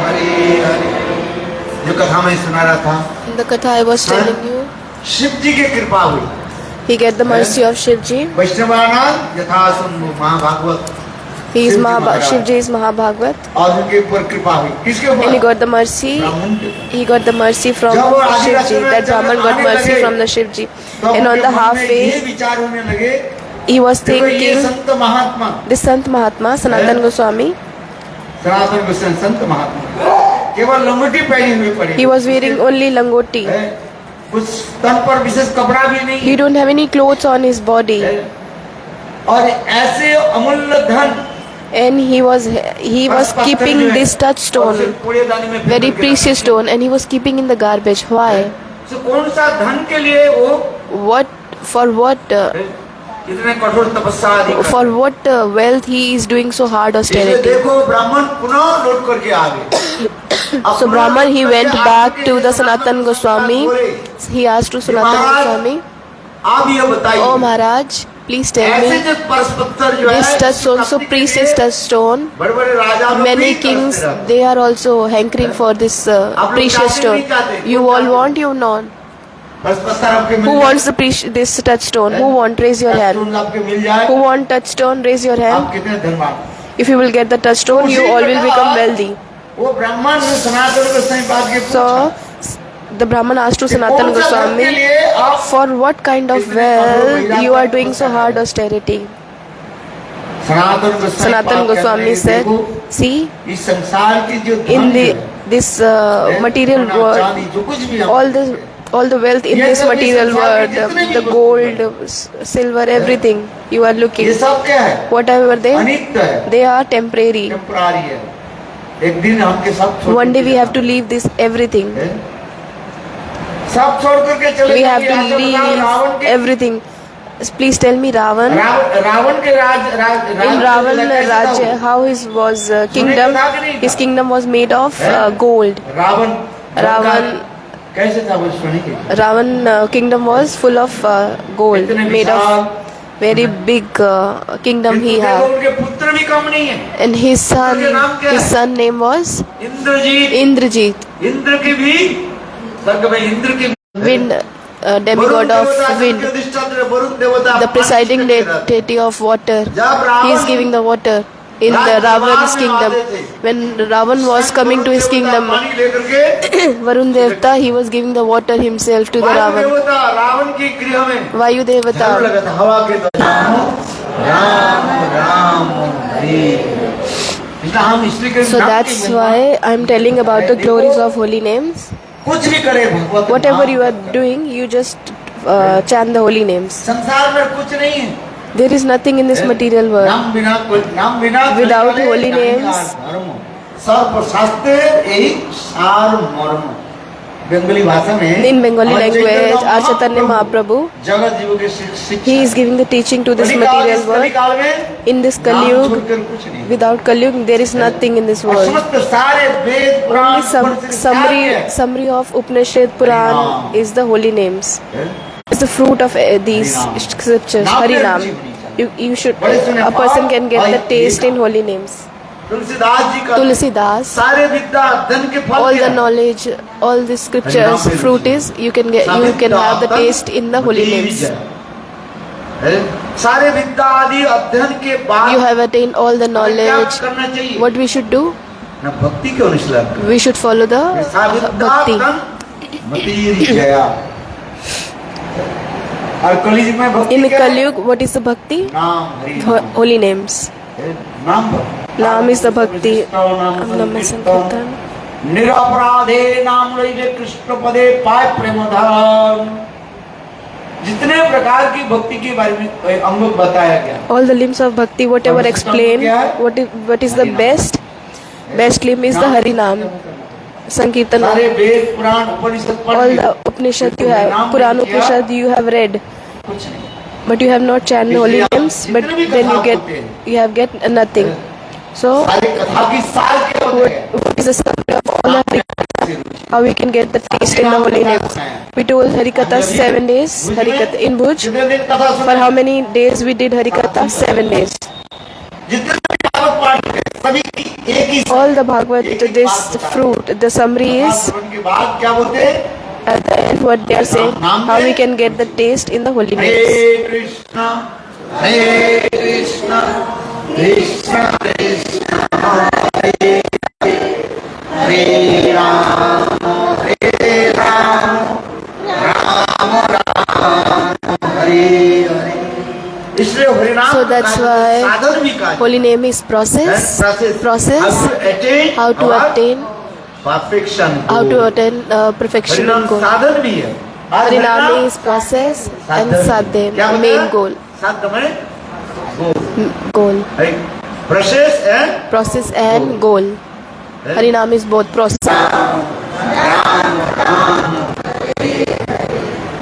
हरे हरे। जो कथा मैं सुना रहा था, In the katha I was telling you, Shiv जी की कृपा हुई। he get the mercy of Shivji. वैष्णवानाथ यथा महाभागवत, He is Shivji Maharaj. Shivji is Mahabhagvat. और उनके ऊपर कृपा हुई। किसके And he ऊपर? got the mercy. ब्राह्मण के ऊपर। He got the mercy from जब वो आधी Shivji. रास्ते में That Brahman got आने mercy लगे, from the Shivji. तो And on उनके the मन में ये halfway, विचार होने लगे, he was देखो ये thinking, Sant Mahatma, this Sant Mahatma, Sanatan Goswami, Sanatan Goswami संत महात्मा केवल लंगोटी पहनी हुई पड़ी, he was wearing only langoti. है, कुछ तन पर विशेष कपड़ा भी नहीं, He don't have any clothes on his body. है, और ऐसे अमूल्य धन And he was keeping this touchstone, very precious stone, and he was keeping in the garbage. Why? तो कौन सा धन के लिए वो What for? What? इतने कठोर तपस्या आदि कर- For what wealth he is doing so hard इसलिए austerity? देखो ब्राह्मण पुनः लौट करके आ गए। So Brahman he went back to the Sanatan Goswami. He asked to Sanatan Goswami, आप ये बताइए, "Oh Maharaj, please tell ऐसे me, जो परस पत्थर जो है, this touchstone, so प्राप्ति के precious लिए touchstone, बड़े बड़े राजा लोग many भी kings तरसते रहते they are also hankering for this precious stone. You all want, you not? हैं। परस पत्थर आपके मिल Who जाए, wants this touchstone? Who want? Raise your hand. touchstone आपके मिल जाए, Who want touchstone? Raise your आप hand. कितने धनवान। If you will get the touchstone, you all will become wealthy." वो ब्राह्मण ने सनातन गोस्वामी पाद के So पूछा, the Brahman asked to Sanatan कौन सा धन के Goswami, लिए आप "For what kind of wealth you are doing so hard austerity?" Sanatan Goswami Sanatan पाद कहते Goswami हैं, said, देखो, "See, इस संसार की जो in धन है, this material चांदी, जो कुछ भी world, हम all the wealth in this material world, the gold, silver, everything you are ये looking, सब क्या है? whatever अनित्य है, they are temporary. टेम्परारी है। एक दिन हमके सब छोड़ One day के we have to जाना leave this everything. है। सब छोड़ करके चले We have जाएंगे। to ऐसा बताओ, रावण leave के everything. Please tell me Ravan. Ravan के In Ravan Rajya, how his was kingdom? His kingdom was made of gold. Ravan Ravan- कैसे था वो सुनिए। Ravan kingdom was full of gold, इतने made Vishal, of very big kingdom he देखो, had. उनके पुत्र भी कम नहीं है। And his son name was Indrajit, Indrajit, Indra के भी स्वर्ग में इंद्र के wind, demigod of wind, the presiding deity of water. He is giving the water in the Ravan's kingdom. When Ravan was coming to his kingdom, Varun Devta, he was giving the water himself to the Ravan. Ravan के गृह में Vayu Devata. लगा था हवा के राम राम हरे। इसलिए हम इसलिए के So नाम that's की why I'm telling about the glories of holy names. कुछ भी करे भगवत Whatever नाम। you are doing, you just chant the holy names. संसार में कुछ नहीं है। There is nothing in this material world. नाम बिना Without चले holy नहीं names, का धर्म। सर्वशास्त्र यही सार मर्म। बंगाली भाषा में In Bengali हमारे language, Chaitanya our Chaitanya Mahaprabhu, जगत जीव के शिक्षा he is giving the teaching to this material world. कलिकाल में In this नाम Kali Yuga, छोड़कर कुछ नहीं। without Kali Yuga, there is nothing in this और world. समस्त सारे वेद पुराण Only उपनिषद क्या है? summary of Upanishad Puran is the holy names. It's the fruit of these scriptures. Harinam. You should, a person can get the taste in holy names. Tulsidas ji का Tulsidas, सारे विद्या धन के फल all क्या the है? knowledge, all the scriptures, fruit is you can have the taste in the holy names. है? सारे विद्या आदि अध्ययन के बाद You have attained all the हमें क्या knowledge. करना चाहिए? What we should do? ना भक्ति के अनुष्ठान We should follow the bhakti. Mathri Jaya. और कलयुग में भक्ति In क्या है? Kali Yuga, what is the bhakti? नाम हरि नाम। Holy names. नाम भक्ति। Naam is the bhakti. नाम Namah संकीर्तन। Sankirtan. निरपराधे नाम लइले कृष्ण पदे पाय प्रेम धाम। जितने प्रकार की भक्ति के बारे में अंग बताया गया। All the limbs of bhakti, whatever explained, what is the best limb is the Harinam. Sankirtan. सारे वेद पुराण उपनिषद पढ़ All लिए, the Upanishad you have, Puran Upanishad you have read, कुछ नहीं। but you have not chanted holy names, but then you have get nothing. So सारे कथा की सार क्या होते हैं? what is the summary of all the Harikatha? How we can get the taste in the holy names? We told Harikatha 7 days. Harikatha in Bhuj. जितने दिन कथा For सुने, how many days we did Harikatha? 7 days. जितने भी भागवत पाठ है, सभी की एक ही All the Bhagavad, this fruit, the summary is श्रवण के बाद क्या बोलते हैं? at the end what they are saying, how we can get the taste in the holy names. हरे कृष्णा कृष्ण कृष्ण हरे हरे राम राम राम हरे हरे। इसलिए हरिनाम So that's why साधन भी कहा Holy name is process, how to attain perfection, how to attain perfection in goal. साधन भी है। Harinam is process and sadhya, क्या main बताया? goal. साध में Goal. Process and Process and goal. Harinam is both process.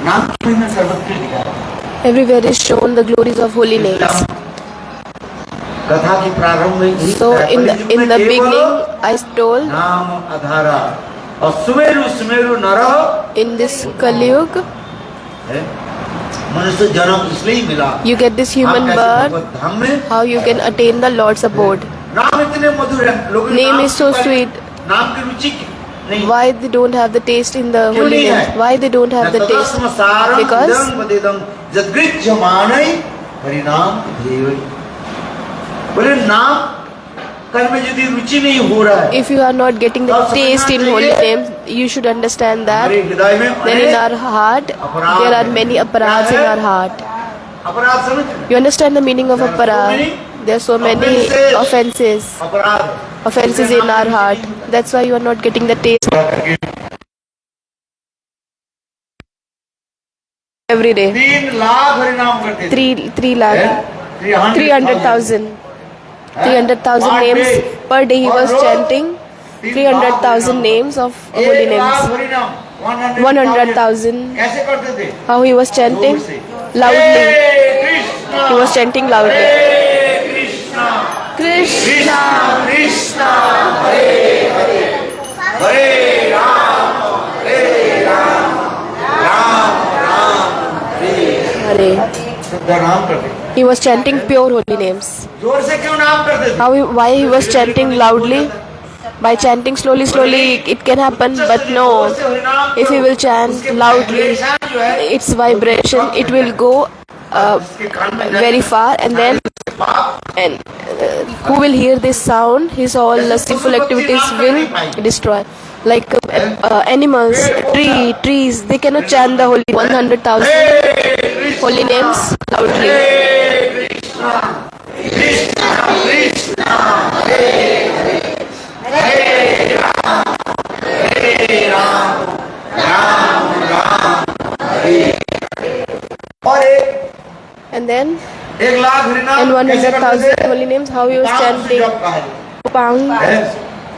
नाम की में सर्वत्र लिखा है। Everywhere is shown the glories of holy names. कथा की प्रारंभ में ही So in the beginning I told नाम आधारा और Sumeru Sumeru नरह in this Kali Yuga मनुष्य जन्म इसलिए ही मिला। you get this human आप कैसे birth, भगवत धाम में how you can attain the Lord's abode. नाम इतने मधुर है, लोगों के Name नाम is so पर sweet. नाम की रुचि नहीं। Why they don't have the taste in the क्यों holy नहीं names? है? Why they don't have the taste? ततस्म सारं Because इदं वदेदं यद्गृह्यमाणै हरिनाम देवै। बोले नाम कर्म में यदि रुचि नहीं हो रहा है, if you are not getting the taste in holy names, you should understand that हमारे हृदय में then in अनेक our heart there are many aparadhas in our heart. अपराध समझ, You understand the meaning of aparadh? There are so many offenses अपराध in our heart. That's why you are not getting the taste every day. 3 lakh हरिनाम करते थे 3 lakh, 300,000. 300,000 names per day he was chanting. 300,000 names of holy names. 100,000. कैसे करते थे How he was chanting? Loudly. He was chanting loudly. Krishna. Krishna Hare Hare Hare Ram Hare. शुद्ध नाम करते थे। He was chanting pure holy names. जोर से क्यों नाम करते थे Why he was chanting loudly? By chanting slowly, it can happen, but no. If he will chant loudly, its vibration, it will go very far, and then who will hear this sound, his all sinful activities will destroy. Like animals, trees, they cannot chant the holy 100,000 holy names loudly. और एक And then 1 lakh हरिनाम and कैसे करते 100,000 थे? holy names, how he was पाँच chanting जप का है। Pang.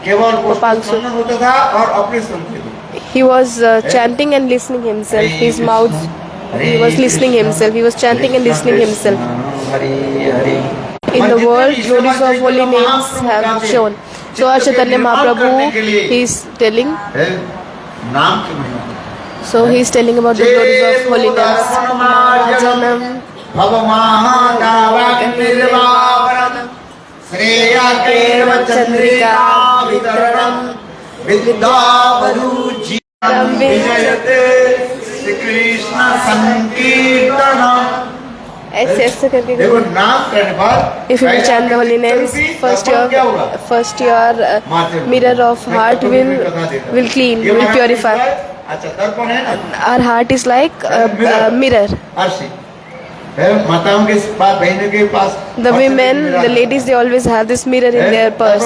केवल पाँच सौ। सुनन होता था और अपने सुनते थे He was chanting and listening himself. His mouth, he was listening himself. He was chanting and listening himself. Hari Hari In the world, glories of holy names have shown. So our Chaitanya Mahaprabhu, he is telling. नाम की महिमा So he is telling about the glories of holy names. Mahajanam, भव महादावक निर्वापरम श्रेया केव चंद्रिका वितरणम विद्यावधू जीवनम विजयते श्री कृष्ण संकीर्तनम ऐसे करके देखो नाम करने बाद if you will chant the holy names, first your mirror of heart will clean, will purify. अच्छा दर्पण है ना Our heart is like a mirror. Arshi माताओं के पास बहनों के पास The women, the ladies, they always have this mirror in their purse.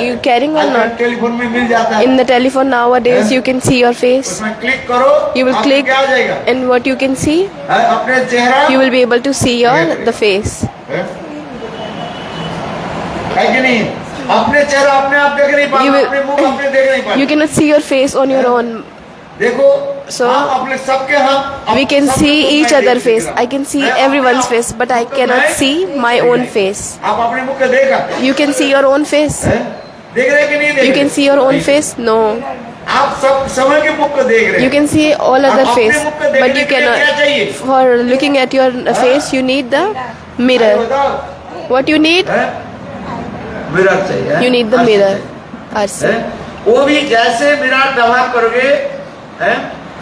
You carrying or not? Telephone में मिल जाता है In the telephone nowadays, you can see your face. उसमें click करो You will आपको click, क्या आ जाएगा and what you can see, अपने चेहरा you will be able to see the face. है कि नहीं अपने चेहरा अपने आप देख नहीं You पाते will- अपने मुंह अपने देख नहीं पाते You cannot see your face on your own. देखो So, हम अपने सबके हम We can see each other face. I can see everyone's face, but I cannot see my own face. आप अपने मुख को देखा You can see your own face. देख रहे कि नहीं देख You can see your own face? No. आप सब समय के मुख को देख रहे You can see all other face, but you क्या cannot. चाहिए For looking at your face, you need the mirror. बताओ What you need? मिरर चाहिए You need the mirror. Arsi. वो भी जैसे मिरर व्यवहार करोगे हैं?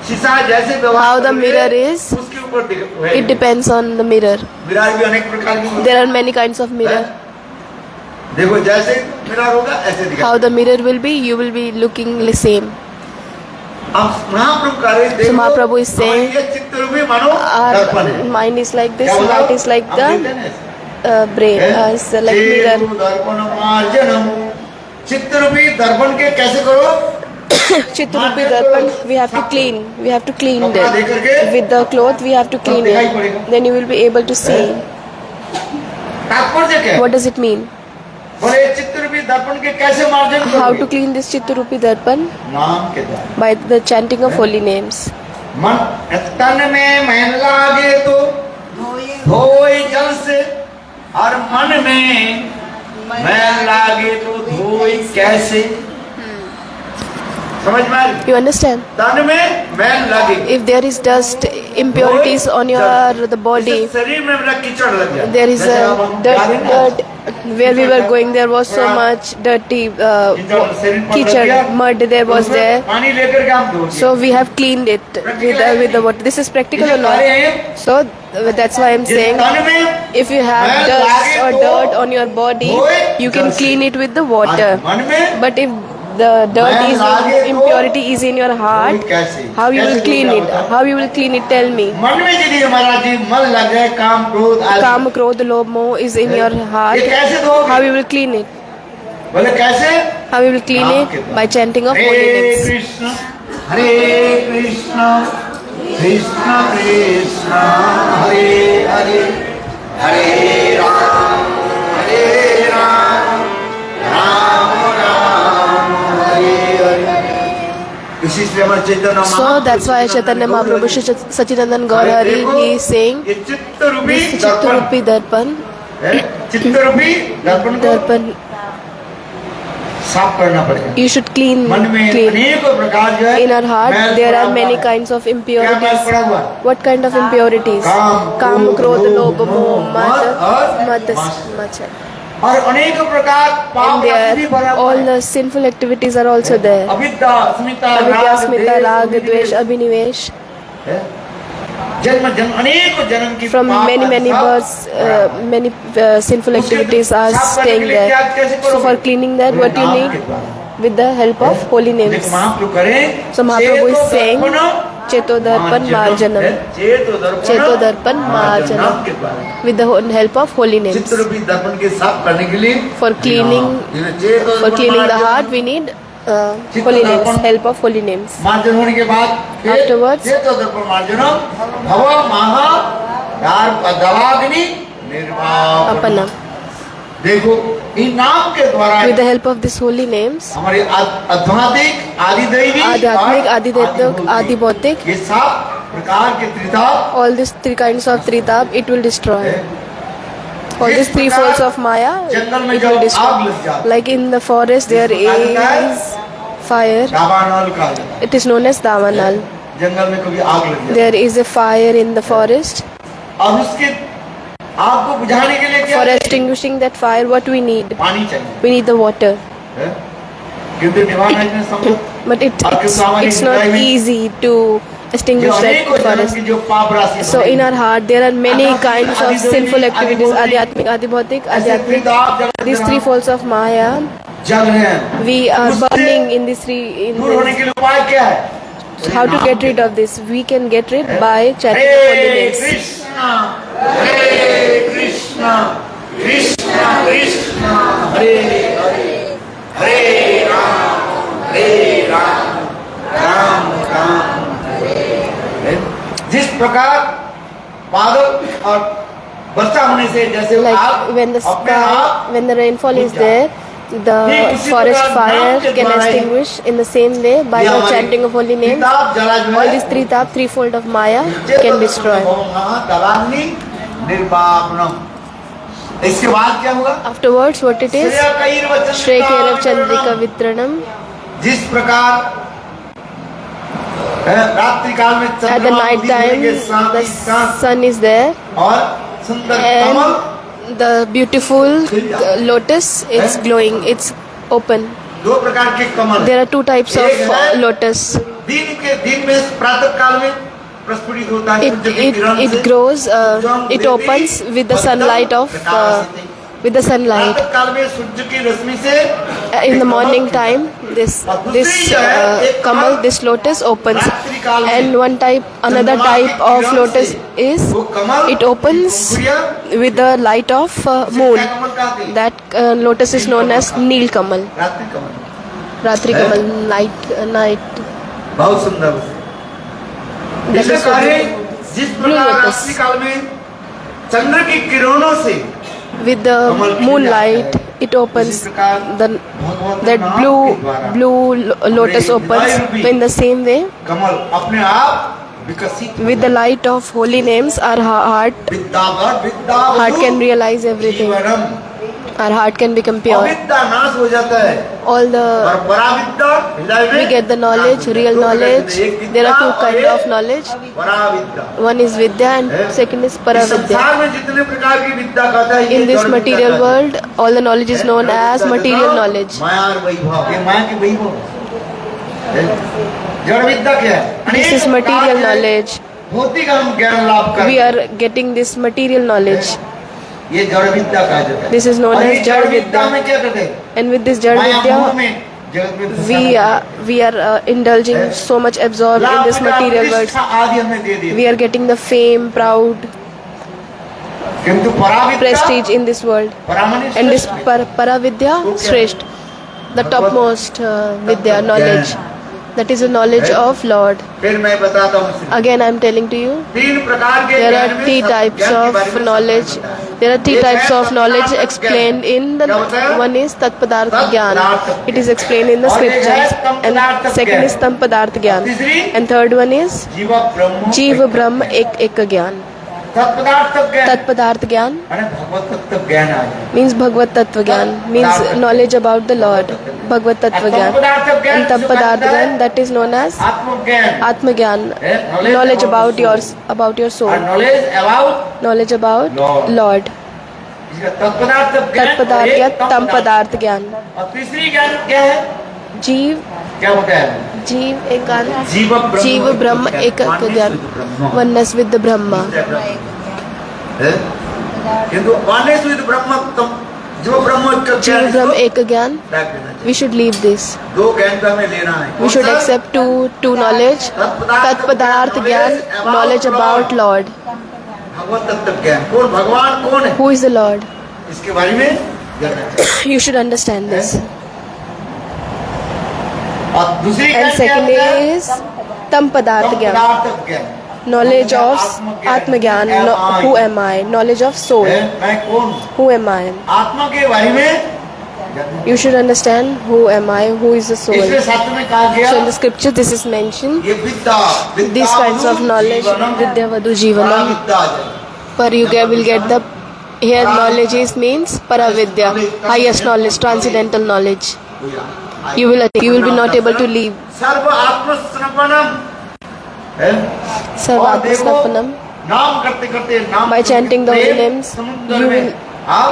शीशा जैसे व्यवहार How the करोगे, mirror is, उसके ऊपर it depends on the mirror. Mirror भी अनेक प्रकार की होती There are many kinds of mirror. है। देखो जैसे मिरर होगा ऐसे दिखा How the mirror will be, you will be looking the same. अब महाप्रभु कह रहे देखो Mahaprabhu is saying, हमारी ये चित्त रूपी मनो दर्पण Our है mind is like this, क्या बोला? heart is like आप the देखते हैं ना ऐसे? brain, is like mirror. Chetu दर्पण मार्जनम चित्त रूपी दर्पण के कैसे करो Chitrupi Darpan, we have to clean. We have to clean कपड़ा दे them. करके With the cloth, we have to clean दिखाई it. पड़ेगा। Then you will be able to see. तात्पर्य क्या है? What does it mean? बोले चित्त रूपी दर्पण के कैसे मार्जन How करोगे? to clean this Chitrupi Darpan? नाम के द्वारा By the chanting of holy names. मन तन में मैल लागे तो धोई जल से और मन में मैल लागे तो धोई कैसे समझ में आ रही? You understand? तन में मैल लागे If there is dust, impurities on your the body, जैसे शरीर में मेरा कीचड़ लग जाए there is जैसे a अब हम जा रहे हैं ना, dirt. Where we were going, there was so much dirty kitchen, mud. There was उसमें there. पानी लेकर के हम धोते हैं। So we have cleaned it with the water. This is practical or इसे कार्य not? है, So that's why I'm जिस saying, तन में if you have mail dust लागे or तो dirt on your body, धोए you can जल से। clean it with the water. और मन में But if the dirt mail is लागे तो impurity is in your heart, धोए कैसे? how you will कैसे clean धोया it? होता है? How you will clean it? Tell me. मन में यदि हमारा जी मन लग जाए काम क्रोध आदि, Kama, Krodha, Lobh, Moh is in your heart. ये कैसे धोगे? How you will clean it? बोले कैसे? How we will clean नाम it? के द्वारा। By chanting of holy Hare names. Krishna Krishna Krishna Krishna Hare Hare Hare Ram Ram Ram Hare Hare. इसी से हमारे चैतन्य So that's why Chaitanya Mahaprabhu Shri Sachidanand Gaur Hari, he is saying ये चित्त रूपी this Chittarupi Darpan, चित्त रूपी दर्पण को Darpan, साफ करना पड़ेगा। you should clean. मन में अनेक प्रकार जो है In our heart, mail there पड़ा are हुआ many है। kinds of क्या मैल impurities. पड़ा हुआ है? What kind of impurities? काम, Kam, क्रोध, Krodh, लोभ, Lobh, Moh, मद Mad, और Mad, मात्सर्य। Machar. और अनेक प्रकार पाप And राशि भी भरा there, हुआ all है। the sinful activities are also there. अविद्या, अस्मिता, Avidya, राग, Smita, द्वेष, Rag, अभिनिवेश, Dvesh, Abhinivesh. है? जन्म जन्म अनेक जन्म की From पाप many सब births, many sinful activities are staying there. So for cleaning that, what you need? With the help of holy names. महाप्रभु करें So Mahaprabhu is saying, Cheto Darpan Marjanam. Cheto Darpan Marjanam. With the help of holy names. चित्ररूपी दर्पण के साफ करने के लिए For cleaning, for cleaning the heart, we need holy names, help of holy names. मार्जन होने के बाद फिर Afterwards, चेतो दर्पण मार्जनम भव महा दवाग्नि निर्वापनम। Apana. देखो इन नाम के द्वारा With the help of these holy names, हमारे आध्यात्मिक आदि दैवी Adhyatmik, Adi Devatak, Adi Bhautik, ये सब प्रकार के त्रिताप all these three kinds of Tritab, it will destroy. All these three folds of Maya, जंगल में it जब will आग destroy. लग जाती Like in the forest, there is fire. दावानल कहा जाता It is known as Davanal. है। जंगल में कभी आग लग जाती There is a fire in the forest. है और उसके आग को बुझाने के लिए क्या For चाहिए? extinguishing that fire, what we need? पानी चाहिए We need the water. है? किंतु निभाना इतने संभव But it's not easy to extinguish that अनेकों जन्म forest. की जो पाप राशि So in our heart, there are many kinds of sinful activities. Adhyatmik, Adibhautik, Adhyatmik. These three folds of Maya, जल है we are burning in these three. दूर होने के लिए उपाय क्या है? How to get rid of this? We can get rid by chanting the holy Hare names. Krishna Krishna Krishna Krishna Hare Hare Hare Ram Ram Ram हरे। जिस प्रकार बादल और वर्षा होने से जैसे Like आग when the अपने sky, आप when the rainfall is there, the forest fire can extinguish in the same way by the chanting of holy names. All these three tap, threefold of Maya can destroy. दवाग्नि निर्वापनम। इसके बाद क्या हुआ? Afterwards, what it is? Shrey Kerav Chandrika Vitranam. जिस प्रकार रात्रि काल में At the चंद्रमा night उदित होने time, के साथ the ही साथ sun is there और सुंदर कमल and the beautiful lotus is glowing. It's open. दो प्रकार के कमल There are two types of lotus. दिन में प्रातः काल में प्रस्फुटित होता है सूर्य की किरण से It grows. It opens with the sunlight of with the sunlight. प्रातः काल में सूर्य की रश्मि से In the morning time, this kamal, this lotus opens, and another type of lotus is it opens with the light of moon. That lotus is known as Neel Kamal, रात्रि कमल Ratri Kamal, night. बहुत सुंदर। That इसे is so कार्य beautiful. जिस Blue प्रकार lotus. रात्रि काल में चंद्र की किरणों से With the moonlight, it opens. That blue lotus opens in the same way. कमल अपने आप विकसित With the light of holy names, our heart can realize everything. Our heart can become pure. अविद्या नाश हो जाता है All the और पराविद्या हृदय में we get the knowledge, real knowledge. There are two kinds of knowledge. Paravidya. One is Vidya and second is इस Paravidya. संसार में जितने प्रकार की विद्या कहता है In this material world, all the knowledge is known as material knowledge. माया और वैभव, ये माया की वैभव है। जड़ विद्या क्या है? This is material knowledge. भौतिक हम ज्ञान लाभ कर We are getting this material knowledge. ये जड़ विद्या कहा जाता है। This is known और as ये जड़ विद्या विद्या. में क्या कहते हैं? And with this Jad माया मोह Vidya, में जगत में फंसा we are indulging so much absorbed in this material world. आदि हमें दे दिए। We are getting the fame, proud, किंतु paravidya prestige in this world. परामनिष्ठ And this Paravidya, Shreshth. the topmost vidya, knowledge. That is the knowledge of Lord. फिर मैं बताता हूँ Shri- Again, I am telling to you, 3 प्रकार के there ज्ञान are में three सब types ज्ञान के बारे of में knowledge. सब बताया है। There are three एक types है of knowledge तत्पदार्थ explained ज्ञान। in the. क्या बताया? One is Tatpadarth Gyan. तत्पदार्थ It is explained in the और एक है scriptures. तत्पदार्थ And second ज्ञान। is Tampadarth Gyan. तीसरी And third one is जीव ब्रह्म Jeeva Brahma Ek Gyan. तत्पदार्थ ज्ञान Tatpadarth Gyan अरे भगवत तत्व ज्ञान आ जाए means Bhagavad Tattva Gyan, means knowledge about the Lord. Bhagavad Tattva Gyan. And Tampadarth Gyan, that is known as आत्मज्ञान Atma Gyan, knowledge about your soul, और knowledge about knowledge about Lord. इसका तत्पदार्थ ज्ञान Tatpadarth और Gyan, एक Tampadarth Gyan. और तीसरी ज्ञान क्या है Jeev, क्या बताया है? Jeev Ekan, जीव Jeev Brahma Ek Gyan, oneness with the Brahma. है? किंतु oneness with ब्रह्म जो ब्रह्म का ज्ञान Jeev Brahma इसको Ek Gyan, त्याग देना चाहिए। we should leave this. दो ज्ञान का हमें लेना है We should accept two knowledge. Tatpadarth Gyan, knowledge about Lord. भगवत तत्व ज्ञान कौन भगवान कौन है Who is the Lord? इसके बारे में जानना चाहिए। You should understand this. और दूसरी And ज्ञान second क्या होता है? is Tampadarth Gyan, तत्पदार्थ ज्ञान knowledge of Atma Gyan, who am I? Knowledge of soul, है, मैं कौन हूँ? who am I? आत्मा के बारे में जानना You should understand who am I, who is the soul. इसलिए शास्त्र में कहा गया So in the scripture this is mentioned, ये विद्या these kinds of knowledge, Vidya Vadu Jivanam, विद्या आ जाए पर you will get the, here knowledge is means Paravidya, highest knowledge, transcendental knowledge. You will be not able to leave. सर्व आत्मस्मरणम है और Sarvatma देखो Snapanam. नाम करते करते नाम By chanting the holy Prem names, समुद्र you में will- आप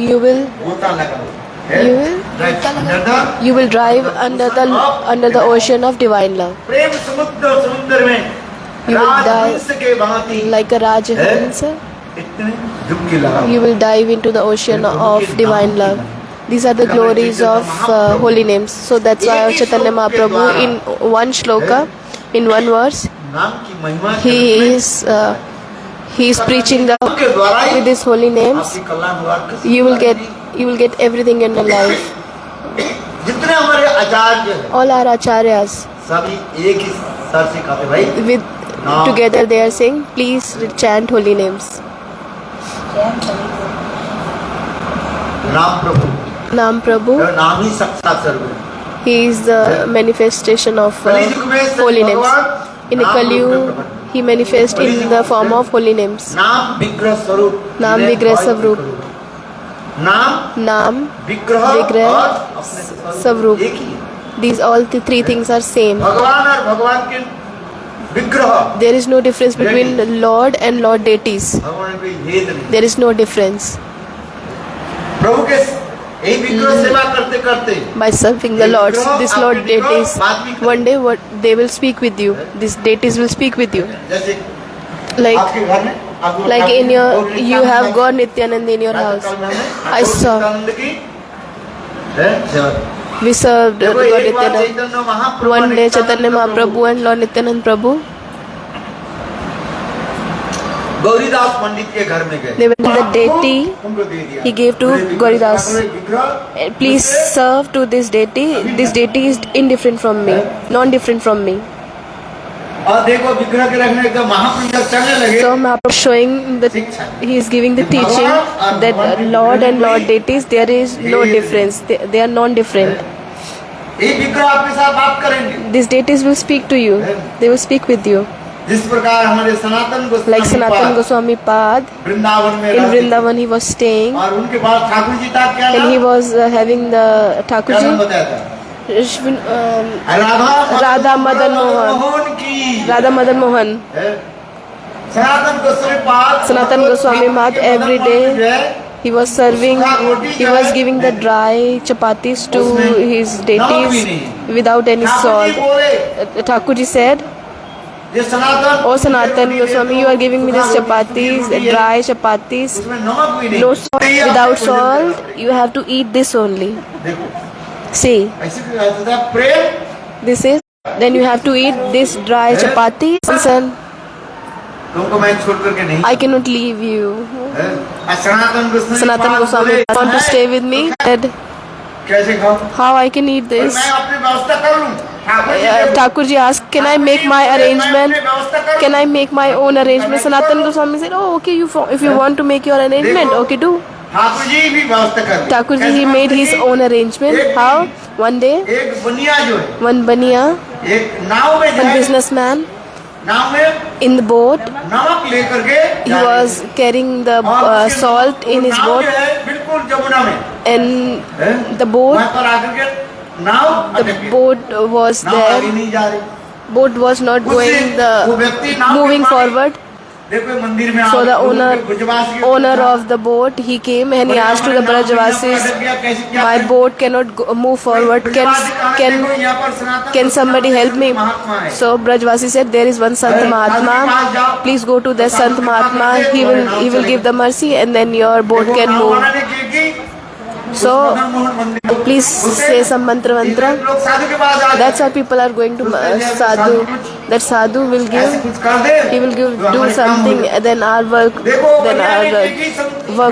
You will गोता लगाओ है? You will- Right. अंदर You will drive under the ocean of divine love, प्रेम समुद्र में You will राजहंस के भांति like a Rajahansa. इतने डुबकी लगाओ You will dive into the ocean of divine love. These are the glories of holy names. So that's why our Chaitanya Mahaprabhu in one shloka, in one verse, नाम की महिमा के he is preaching के द्वारा ही with these holy names. आपकी कल्याण हुआ कर- You will get everything in your life. जितने हमारे आचार्य हैं, All our acharyas सभी एक ही सर से कहते भाई with together they are saying, please chant holy names. नाम प्रभु Nam Prabhu, नाम ही साक्षात सर्व है। he is the manifestation of कलियुग में सिर्फ holy names. भगवान In नाम Kali रूप में Yuga, प्रकट he manifests in the form of holy names. नाम विग्रह स्वरूप नाम जिन्हें विग्रह भाई स्वरूप। करो। नाम Nam, विग्रह विग्रह, और अपने स्वरूप। एक ही है। these all the three things are same. भगवान और भगवान के विग्रह There is no difference between the Lord and Lord deities. भगवान में कोई भेद नहीं There is no difference. प्रभु के यही विग्रह सेवा करते करते By serving the Lords, this Lord deities, one day what they will speak with you. These deities will speak with you. जैसे Like आपके घर में आपको like in your, Thakur- you have God Nityanand in your house. I saw. Nityanand की है सेवा। We served देखो, God एक बार Nityanand. Chaitanya Mahaprabhu One day Nityanand Chaitanya Prabhu Mahaprabhu and Lord Nityanand Prabhu, Gauridas पंडित के घर में गए they went to the deity. उनको दे दिया। He gave to पूरे विग्रह- Gauridas. पूरे विग्रह Please serve to this deity. This deity is indifferent from me, non-different from me. और देखो विग्रह के रखने का महाप्रभु जब चलने लगे So Mahaprabhu showing that he is giving the teaching that Lord and Lord deities, there is no difference. They are non-different. ये विग्रह आपके साथ बात करेंगे These deities will speak to you. They will speak with you. जिस प्रकार हमारे सनातन Like Sanatan Goswami Goswami Pad, Vrindavan में in रहते थे। Vrindavan he was staying और उनके पास ठाकुर जी था क्या and he नाम? was having the क्या नाम Thakurji, बताया था Radha Radha Madan Mohan. Mohan की Radha Madan Mohan. है? सनातन गोस्वामी पाद Sanatan Goswami Pad every day जो है, he was serving, he was giving the dry chapatis to his deities without any Thakur ji salt. बोले Thakurji said, ये सनातन "Oh Sanatan Goswami, you are giving me these chapatis, dry chapatis, उसमें नमक भी नहीं no salt, ये without आपको salt. You have to eat this only." देखो See, ऐसे भी कहता था प्रेम this is. Then you have to eat this dry chapatis. Son, तुमको मैं छोड़ करके नहीं I cannot leave you. है? और सनातन गोस्वामी Sanatan पाद Goswami बोले, want to stay with me. Said, कैसे खाओ? How I can eat और this? मैं अपनी व्यवस्था कर लूं। ठाकुर जी जब- Thakur ji asked, can I make my arrangement? Can I make my own arrangement? Sanatan Goswami said, oh, okay, if you want to make your arrangement, okay, do. Thakur ji भी व्यवस्था कर ली। Thakur ji, कैसे he made his व्यवस्था own arrangement. एक- How? One day, की? एक बनिया जो है, one baniya, एक नाव में one जाए, businessman नाव में in the boat, नमक लेकर के he जाए। was carrying the और उसके salt वो in his नाव boat, जो है, बिल्कुल जमुना में and है? the boat, वहाँ पर आकर के नाव the अटक गई। boat was नाव आगे there. नहीं जा रही। Boat was not उससे going वो व्यक्ति नाव के moving पानी- forward. देखो मंदिर में So the आप ब्रजवासी के- owner of the boat, he came and he asked to the Brajavasis, my boat cannot move forward. Can somebody help me? So Brajvasi said, there is one Sant Mahatma. Please go to the Sant Mahatma. He will give the mercy and then your boat can move. So please say some mantra. That's why people are going to sadhu. That sadhu will give. He will do something, and then our work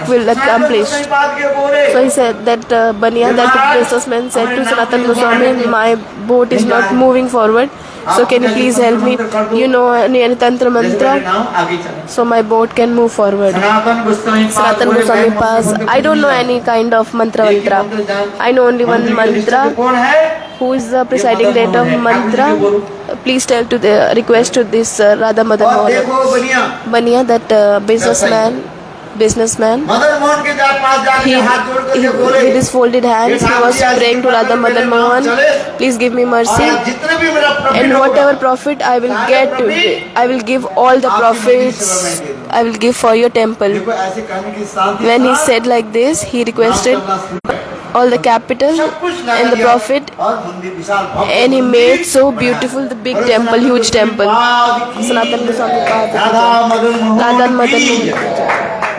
will accomplish. So he said that Baniya, that businessman said to Sanatan Goswami, my boat is not moving forward. So can you please help me? You know any tantra mantra? So my boat can move forward. Sanatan Goswami pass. I don't know any kind of mantra. I know only one mantra. Who is the presiding date of mantra? Please tell to the request to this Radha Madan Mohan. Baniya, that businessman. Madan Mohan के पास जाके हाथ जोड़ करके बोले, With his folded hands, he was praying to Radha Madan Mohan, please give me mercy. और जितने भी मेरा प्रॉफिट And होगा, whatever profit I will get, I will give all the profits, I will give for your temple. देखो ऐसे कहने की शांति When he साथ said like this, he requested all the capital सब कुछ लगा and the दिया। profit, और मंदिर विशाल भव्य and he मंदिर made so बनाया। beautiful the big और temple, सनातन huge temple. गोस्वामी की Sanatan Goswami Paad. Radha Madan Mohan Radha Madan की Mohan.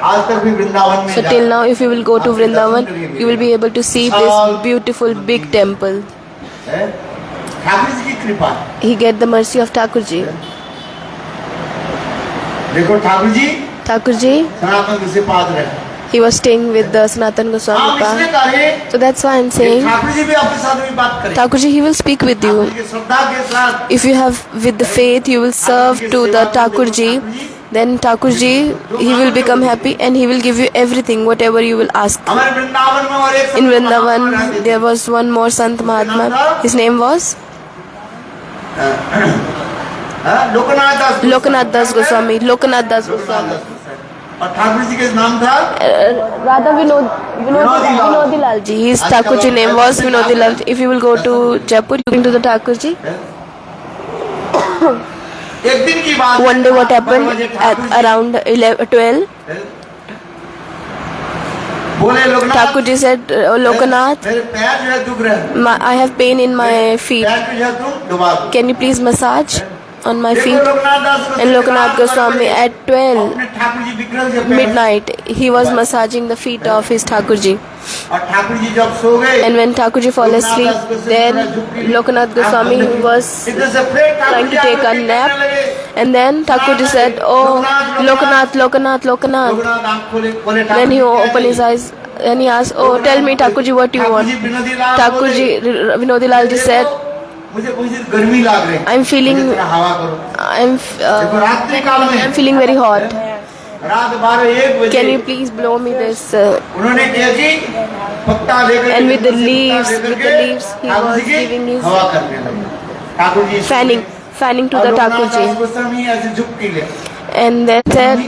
आज तक भी वृंदावन में So जाते till हैं। now, if you will go to Vrindavan, you will be able to see this beautiful big temple. हैं? ठाकुर जी की कृपा है। He get the mercy of Thakur ji. देखो ठाकुर जी Thakur ji, सनातन से पाद रहे। he was staying with the Sanatan हम Goswami इसलिए Paad. कहे So that's why I'm saying, Thakur ji भी आपके साथ भी बात करें। Thakur ji, he will speak with Thakur you. जी की श्रद्धा के साथ If you have with the faith, you will serve to the Thakur ji. Then Thakur ji, he will become happy and he will give you everything, whatever you will ask. हमारे वृंदावन में और एक In Sant Vrindavan, महात्मा रहते थे। there was one more Sant Mahatma. His name was हाँ, लोकनाथ दास Lokanath Das Goswami. Lokanath Das Goswami. और ठाकुर जी के नाम था Radha Vinodi Lal ji. His Thakur ji name was Vinodi Lal. If you will go to Jaipur, looking to the Thakur ji. एक दिन की बात One day what है, happened बारह बजे at ठाकुर जी around 12, बोले Loknath Thakur ji said, oh, Lokanath, मेरे पैर जो है दुख रहे हैं, I have pain in my feet. पैर को जो है तुम डुबा दो। Can you please massage on my देखो feet? लोकनाथ दास को And Lokanath Goswami at 12 अपने ठाकुर जी विग्रह के पैर- midnight, he was massaging the feet of his Thakur ji. और ठाकुर जी जब सो गए And when Thakur ji fall asleep, then Lokanath Goswami was इधर से फिर Thakur trying to ji take a आकर nap. देखने लगे। And then Thakur ji said, oh, Lokanath. Loknath आँख खोले, बोले ठाकुर Then he जी क्या opened है? his eyes and he asked, oh, tell me Thakur ji what you Thakur want. जी विनोदी लाल Thakur बोले, ji, Vinodi Lal ji said, मुझे गर्मी लग रही है। I'm feeling, मुझे थोड़ा हवा करो। देखो रात्रि काल I'm में feeling very hot. रात 12-1 बजे Can you please blow me this? उन्होंने क्या की पत्ता लेकर And with the पत्ता leaves, लेकर with के the leaves, he Thakur was जी की giving his हवा करने लगे। Thakur ji fanning to the Thakur ji. Goswami ऐसे झुक के ले And then said,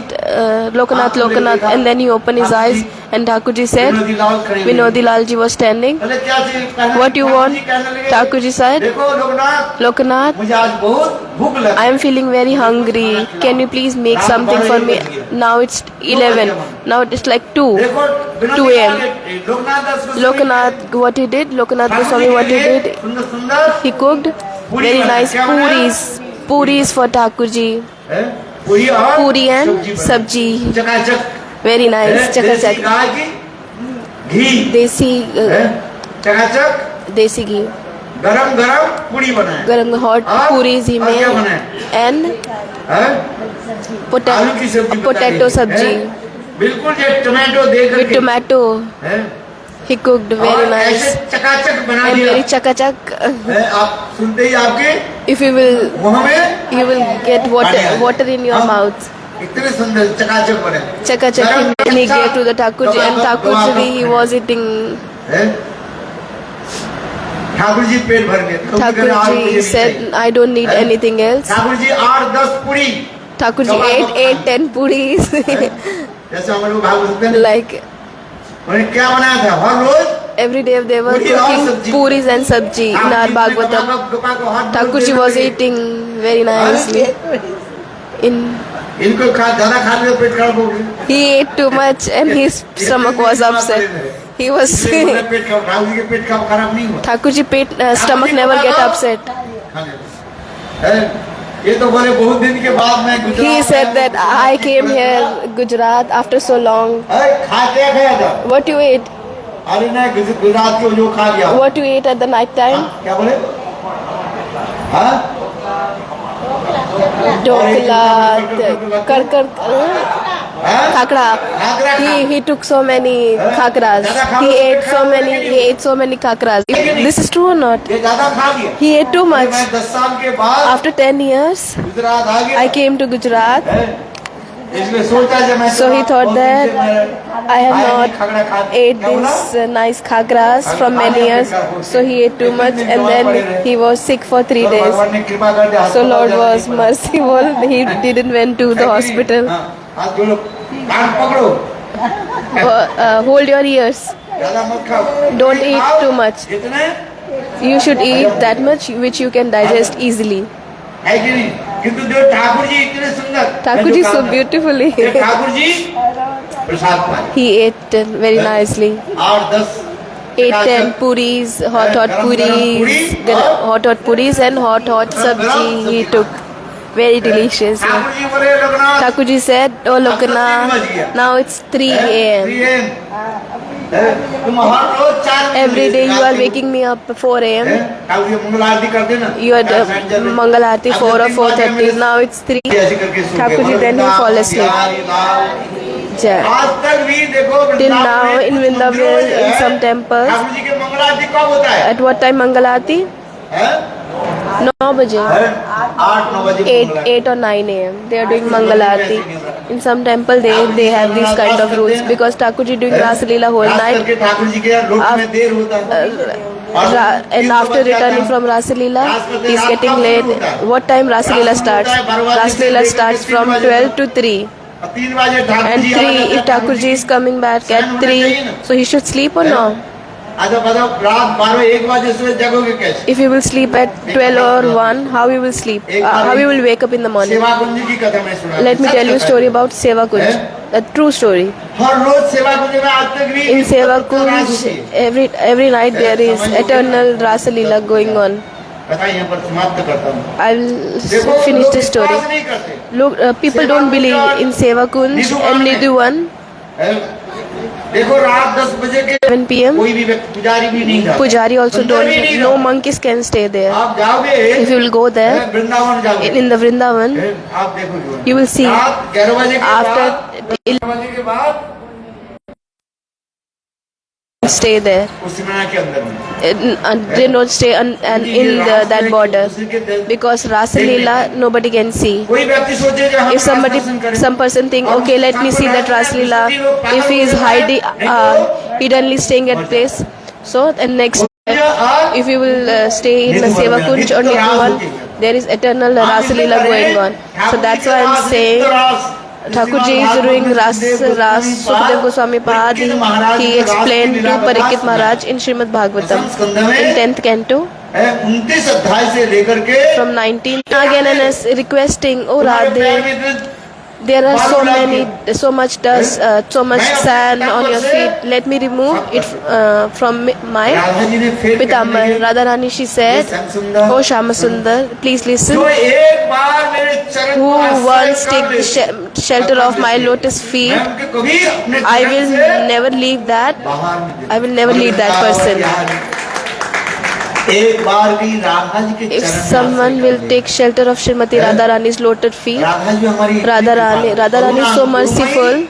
Lokanath, and then he opened his eyes and Thakur ji said, विनोदी लाल खड़े हुए। Vinodi Lal ji was standing. बोले क्या चाहिए? कहने- What you ठाकुर want? जी कहने लगे, Thakur ji said, देखो लोकनाथ Lokanath, मुझे आज बहुत भूख लगी। I am feeling very hungry. Can you please make something for me? Now it's 11. Now it's like 2. देखो 2 a.m. Loknath Das Goswami Lokanath, what he did? Lokanath Thakur ji Goswami, के what he लिए did? सुंदर सुंदर He cooked very nice puris for Thakur ji. है? पूरी और Puri and सब्जी बनी। sabji. चकाचक Very nice. देसी Chakachak. गाय की घी Desi, है? चकाचक desi ghee. गरम गरम पूरी बनाए Garam hot puris he और क्या made. बनाए? And है? आलू की सब्जी potato बताई। sabji है? बिल्कुल ये टमाटो दे with करके tomato. है? He cooked very nice ऐसे चकाचक बना and दिया very chakachak. है, आप सुनते ही आपके If you will, मुंह में you will get water in your mouth. इतने सुंदर चकाचक बने Chakachak he gave to the Thakurji, and Thakurji he was eating. हैं? ठाकुर जी पेट भर गए Thakurji said, I don't need anything else. Thakur ji 8-10 पूरी Thakurji ate 8-10 puris. जैसे हम लोग भागवत में Like उन्होंने क्या बनाया था हर रोज every day they were Puri और cooking sabji. puris and sabji in our Bhagavatam. Thakurji was eating very nicely. इनको ज्यादा खा लिया पेट खराब हो गया He ate too much and his stomach was upset. He was पेट ठाकुर जी के पेट खराब नहीं हुआ Thakurji stomach never get upset. ये तो बोले बहुत दिन के बाद मैं Gujarat He said that I came here Gujarat after so long. खा क्या खाया था What you ate? अरे नहीं गुजरात के जो खा गया What you ate at the night time? क्या बोले हाँ Dokla, khakra. He took so many khakras. He ate so many khakras. This is true or not? ये ज्यादा खा गया He ate too much. मैं 10 साल के बाद After 10 years, गुजरात आ गया I came to Gujarat. इसलिए सोचा जब मैं So he thought that I have not ate this nice khakras from many years. So he ate too much and then he was sick for 3 days. भगवान ने कृपा कर दिया So Lord was merciful. He didn't went to the hospital. हाथ जोड़ो कान पकड़ो Hold your ears. ज्यादा मत खाओ Don't eat too much. जितने You should eat that much which you can digest easily. है कि नहीं किंतु जो ठाकुर जी इतने सुंदर Thakur ji so beautifully. ये ठाकुर जी प्रसाद पाए He ate very nicely. 8-10 8-10 puris, hot puris and hot sabji he took. Very delicious. Thakur ji बोले Loknath Thakur ji said, oh Lokana, now it's 3 a.m. तुम हर रोज 4 Every day you are waking me up 4 a.m. Thakur ji मंगल आरती करते ना You are Mangal Aarti 4 or 4:30. Now it's 3. ऐसे करके सो Thakur ji then he fall asleep. Jai. आज तक भी देखो Till now in Vrindavan, in some temples, Thakur ji के मंगल आरती कब होता है at what time Mangal Aarti? 9 baje. 8-9 बजे 8 or 9 a.m. They are doing Mangal Aarti. In some temple they have these kind of rules because Thakur ji doing Ras Leela whole night. Thakur ji के road में देर होता है And after returning from Rasa Leela, he is getting late. What time Rasa Leela starts? Rasa Leela starts from 12 to 3. 3 बजे Thakur And ji 3, if Thakur ji is coming back at 3, so he should sleep or no? अच्छा बताओ रात 12-1 बजे से जगोगे कैसे If you will sleep at 12 or 1, how you will sleep? How you will wake up in the morning? सेवा कुंज की कथा मैं सुना Let me tell you a story about Seva Kunj. A true story. हर रोज सेवा कुंज में आज तक भी In Seva Kunj, every night there is eternal Rasa Leela going on. कथा यहाँ पर समाप्त करता हूँ I will finish this story. नहीं करते Look, people don't believe in Seva Kunj and Nidhuvan. देखो रात 10 बजे के 7 p.m. कोई भी व्यक्ति पुजारी भी नहीं था Pujari also don't. No monkeys can stay there. आप जाओगे If you will go there Vrindavan जाओगे in the Vrindavan, आप देखोगे you will see रात 11 बजे के after बाद 11 बजे के बाद stay there. उस सीमा के अंदर में They don't stay in that border because Rasa Leela nobody can see. कोई व्यक्ति सोचे जो हम If some person think, okay, let me see that Rasa Leela. If he is hiding, hiddenly staying at place, so and next, if you will stay in the Seva Kunj or Nidhuvan, there is eternal Rasa Leela going on. So that's why I'm saying. Thakur ji is doing Ras Sukhdev Goswami Pad. He explained to Parikshit Maharaj in Srimad Bhagavatam in 10th canto 29 अध्याय से लेकर के from 19th again and is requesting, oh Radhe, there are so much dust, so much sand on your feet. Let me remove it from my Pitambar. Radharani, she said, oh Shama Sundar, please listen. जो एक बार मेरे चरण Who को once आश्रय take the shelter of my lotus feet, मैं उनके कभी अपने I चरण will से never leave that. बाहर नहीं देता। I will never leave that person. एक बार भी राधा जी के If चरण someone will take shelter of Srimati Radharani's lotus feet, Radha ji हमारी Radharani is so merciful.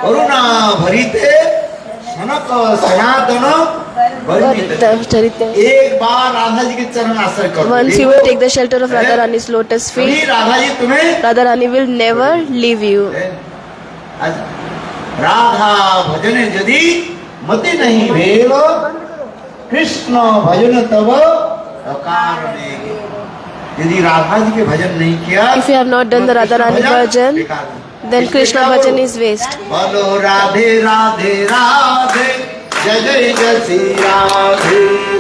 करुणा भरी थे सनक सनातन Charitya. एक बार राधा जी के चरण आश्रय करो। Once you will take the shelter of Radharani's lotus कभी feet, राधा जी तुम्हें Radharani will never leave you. Radha भजन यदि मति नहीं भेल कृष्ण भजन तब अकारणे। यदि राधा जी के भजन नहीं किया, If you have not done the Radharani bhajan, then Krishna bhajan is waste. बोलो राधे राधे राधे जय जय जय श्री राधे।